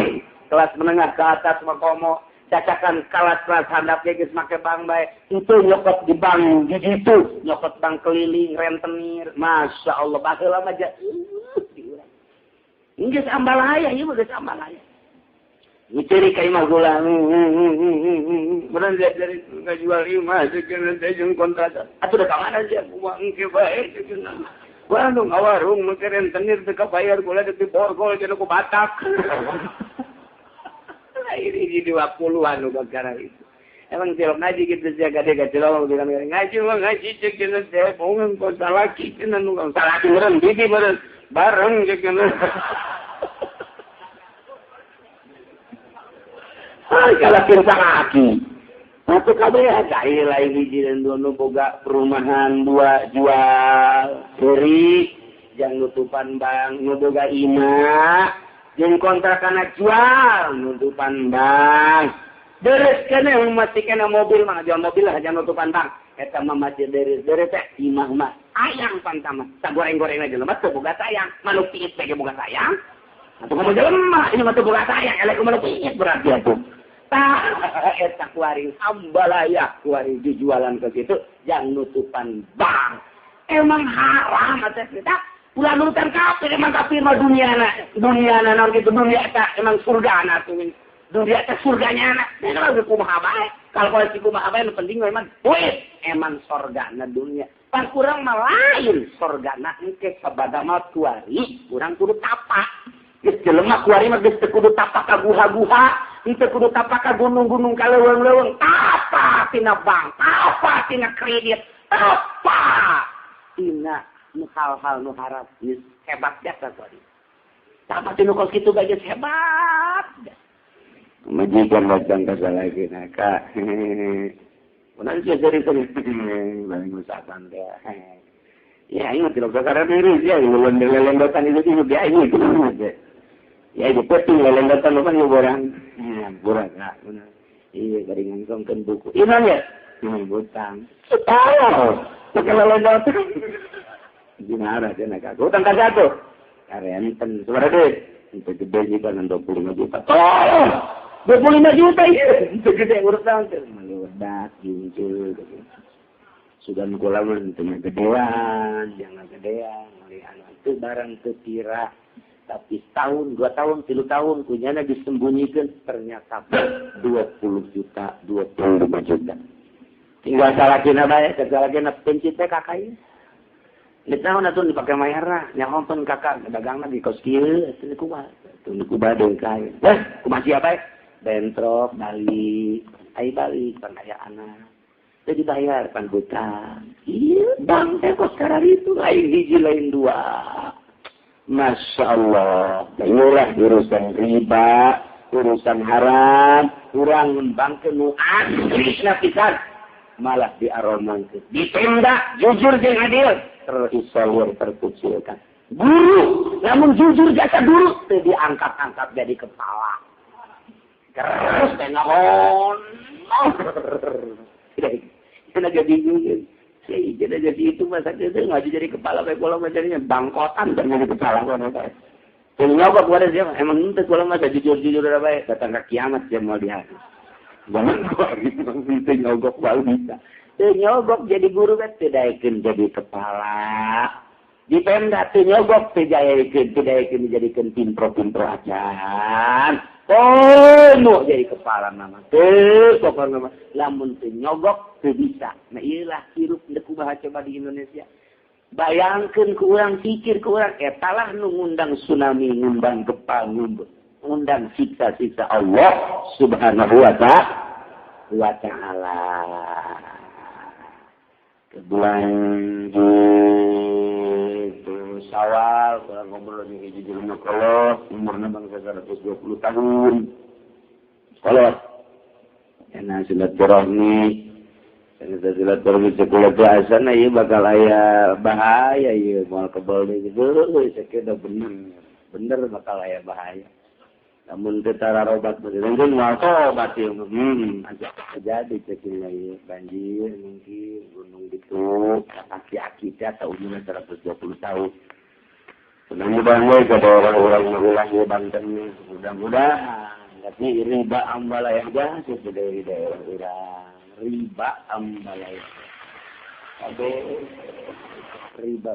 kelas menengah ke atas makomo cacakan kelas handap geus make bank bae itu nyokot di bank di ditu nyokot bank keliling rentenir masya Allah baheula mah ja diurang geus ambalaya ieu mah geus ambalaya ngiceri ka imah gula beneran dari ngajual imah sekeun teh jeung kontrakan atuh da ka mana sia kumaha engke bae ceunah Warung awarung make rentenir teu kabayar gula deuk diborgol cenah ku Batak ini di 20-an nu gara itu. Emang cilok ngaji gitu sih gade cilok bilang ngaji mah ngaji cek kena saya bohong kok salah kena nu salah keren bibi bareng cek kena. Kalau kita laki, satu kabeh cai lain hiji dan dua boga perumahan dua jual beri jang nutupan bang boga ima jeung kontrakan jual nutupan bang beres kene mati kena mobil mah jual mobil lah jangan nutupan bang eta mah masih beres teh imah mah ayang pantama tak goreng-goreng aja lemah teu boga sayang manuk piit teh boga sayang atuh kamu jelema ini mah teu boga sayang elek manuk piit berarti atuh eta kuaring ambalaya kuaring dijualan ke situ yang nutupan bang emang haram atas kita ulah nurutan kafir emang kafir mah dunia naon gitu dunia eta emang surga na tuh dunia eta surganya na kalau kumaha bae kalau si kumaha bae penting memang duit emang surgana dunia pan kurang mah lain surgana engke sabada mah kuari urang kudu tapak geus jelema kuari mah geus kudu tapak ka guha-guha itu kudu tapak ka gunung-gunung kaleuweung-leuweung tapak tina bank tapak tina kredit tapak tina nu hal-hal nu haram hebat biasa tadi tapak tina kos kitu bae hebat majikan datang ka lagi naka Unan sih jadi bang usapan teh ya ini tidak sekarang diri ya leleng-lelendotan itu dia ini ya itu penting leleng-lelendotan apa nih orang borang nah iya garingan kongken buku iman ya butang tahu pakai leleng-lelendotan gimana dia nak aku utang kasih aku karenten seberapa duit itu gede juga 25 juta oh 25 juta ya itu gede urusan meledak muncul sudah mukulaman tengah gedean jangan gedean melihat itu barang ketira tapi tahun 2 tahun 3 tahun kunyana disembunyikan ternyata 20 juta 25 juta tinggal salahkina bae salahkina pencipta kakaknya di tahun itu dipakai mayara nyahompun kakak dagangna di kos kieu itu kumaha deung kae kumaha siapa bentrok balik ai balik pengayaana teu dibayar pan hutang iya bang teh kos karar itu lain hiji lain dua Masya Allah inilah urusan riba urusan haram kurang membangkeun nu aslisna pisan malah diaromankeun ditenda jujur jeung adil terisolir terkucilkan guru namun jujur jasa guru teu diangkat-angkat jadi kepala terus teh ngahon tidak jadi jujur tidak jadi itu masa itu nggak jadi kepala kayak pola macamnya bangkotan dan jadi kepala kan nyogok pada siapa emang itu kalau masa jujur udah baik datang ke kiamat dia mau lihat banget gua gitu nyogok baru bisa nyogok jadi guru kan tidak ikut jadi kepala di Pemda nyogok tidak ikut dijadikan pimpro acan mau jadi kepala nama pokoknya nama lamun nyogok bisa nah iyalah hirup ndak kumaha coba di Indonesia bayangkeun ku urang pikir ku urang etalah nu ngundang tsunami ngundang gempa ngundang siksa-siksa Allah Subhanahu wa ta'ala ke bulan Syawal kurang ngobrol di hiji jelema kolot umurna bangsa 120 tahun kolot enak silaturahmi sekolah biasa na ieu bakal aya bahaya ieu moal kebal deui sakeda bener bakal aya bahaya namun teu tararobat beungeun moal tobat ieu jadi ceking ieu banjir mungkin gunung gitu aki-aki teh ta umurna 120 tahun mudah-mudahan ke orang-orang mengulang di Banten mudah-mudahan tapi riba ambalaya jatuh dari daerah orang riba ambalaya ada riba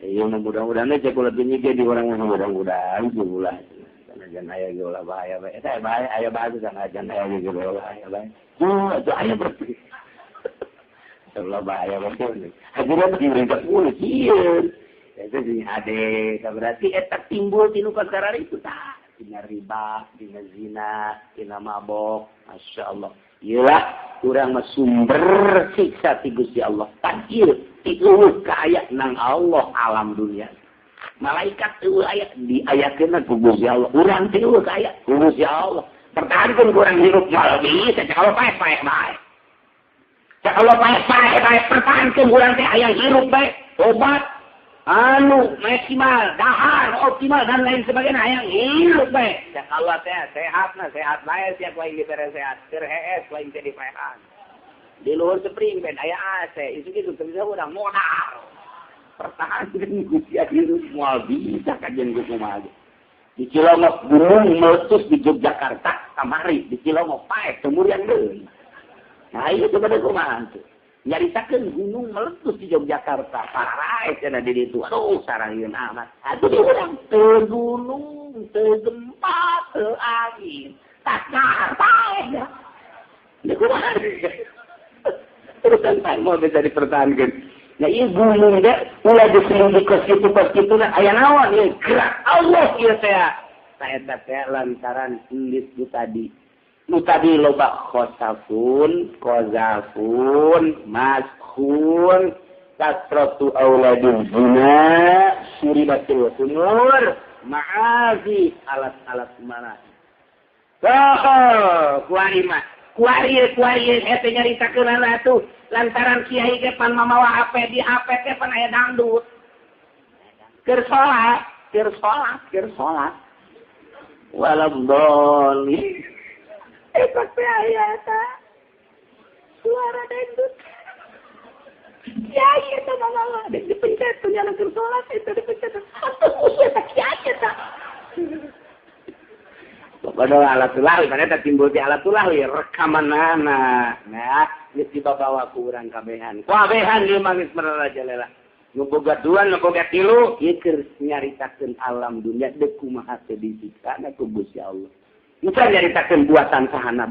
ya mudah-mudahan aja kalau lebih di orang yang mudah-mudahan juga karena jangan ayah gula bahaya bahaya ayah bahaya karena jangan ayah gula bahaya bahaya itu ayah berarti Allah bahaya betul akhirnya diriba polisi itu jadi ada berarti etak timbul tinu perkara itu tak dina riba, dina zina, dina mabok, masya Allah. Iyalah, kurang mah sumber siksa ti Gusti Allah. Takdir, tiueuh ka aya nang Allah alam dunia. Malaikat tiueuh aya diayakeun ku Gusti Allah. Urang tiueuh ka aya ku Gusti Allah. Pertahankeun kurang hirup mal bisa kalau paeh-paeh bae. Kalau paeh-paeh bae pertahankeun kurang teh aya hirup bae, obat maksimal, dahar, optimal dan lain sebagainya yang hidup baik. Kalau sehat bae siap lain dibere sehat, terhees lain jadi paehan. Di luar spring bed aya AC, itu gitu bisa urang modal. Pertahankan Gusti hidup moal bisa kajian ku kumaha. Di Cilongok gunung meletus di Yogyakarta kamari, di Cilongok paeh kemudian deui. Nah, itu pada kumaha tuh. Nyaritakeun gunung meletus di Yogyakarta, parah cenah di ditu. Aduh, sarangieun amat. Atuh di urang teu gunung, teu gempa, teu angin. Tak paeh ya. Ini kumaha. Terus kan mau bisa dipertahankan. Nah, ini gunung deh, mulai diselingkuh ke situ aya naon ieu? Gerak Allah ieu teh. Saya teh lantaran tulis itu tadi. Nu tadi loba khosafun, kozafun, maskun, kasratu auladul zina, suribatul sunur, ma'azi, alat-alat mana. Kuari mah. Kuari, eta nyaritakeun atuh. Lantaran kiai ge pan mamawa HP di HP teh pan aya dangdut. Keur salat. Waladhdallin. Pasti ayata suara dangdut. Kiai eta mamawa dipencet nyana keur salat eta dipencet. Atuh eta kiai eta. Padahal alatullah, mana timbul di alatullah, rekamanana. Nah, geus dibawa ku urang kabehan. Kabehan ieu mangis merarajalela. Nuboga dua, nuboga tilu, ieu keur nyaritakeun alam dunia deuk kumaha teh disikana ku Gusti Allah. Bukan nyaritakeun buatan sahana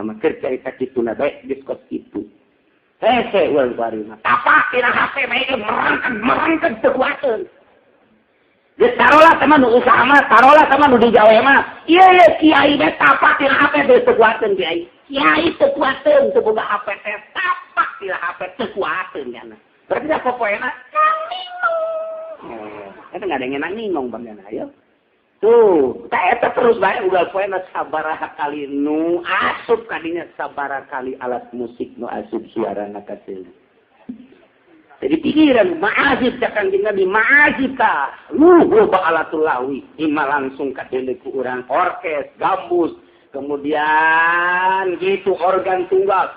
mah keur carita kituna bae diskos kitu. Hese ulang kuarina. Tapak tina HP bae merangked teu kuateun. Geus tarolah sama nu usaha mah, tarolah sama nu di Jawa mah. Ieu kiai teh tapak tina HP teu kuateun kiai. Kiai teu kuateun teu boga HP teh tapak tina HP teu kuateun nya. Berarti apa poena? Eta enggak ada yang enak ningong bang ayo. Tuh, eta terus bae ugal poena sabaraha kali nu asup kadinya sabaraha kali alat musik nu asup suarana ka teu. Jadi pikiran ma'azib cakang jeung Nabi ma'azib ta. Loba alatul lawi, ima langsung ka deuleu ku urang orkes, gambus, kemudian gitu organ tunggal.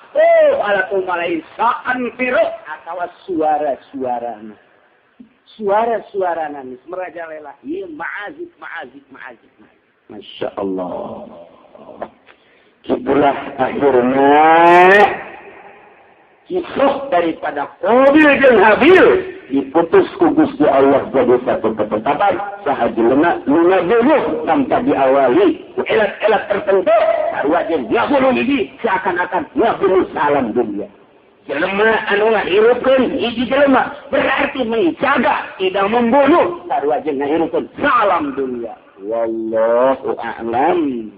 Alatul malain sa'an piru atawa suara-suarana. Suara-suarana merajalela. Ieu ma'azib. Masya Allah. Kitulah akhirnya kisah daripada Qabil dan Habil diputus ku Gusti Allah jadi satu ketetapan sahajeulna nu ngabunuh tanpa diawali ku elat-elat tertentu sarua jeung ngabunuh hiji seakan-akan ngabunuh salam dunia. Jelema anu ngahirupkeun hiji jelema berarti menjaga tidak membunuh sarua jeung ngahirupkeun salam dunia. Wallahu a'lam.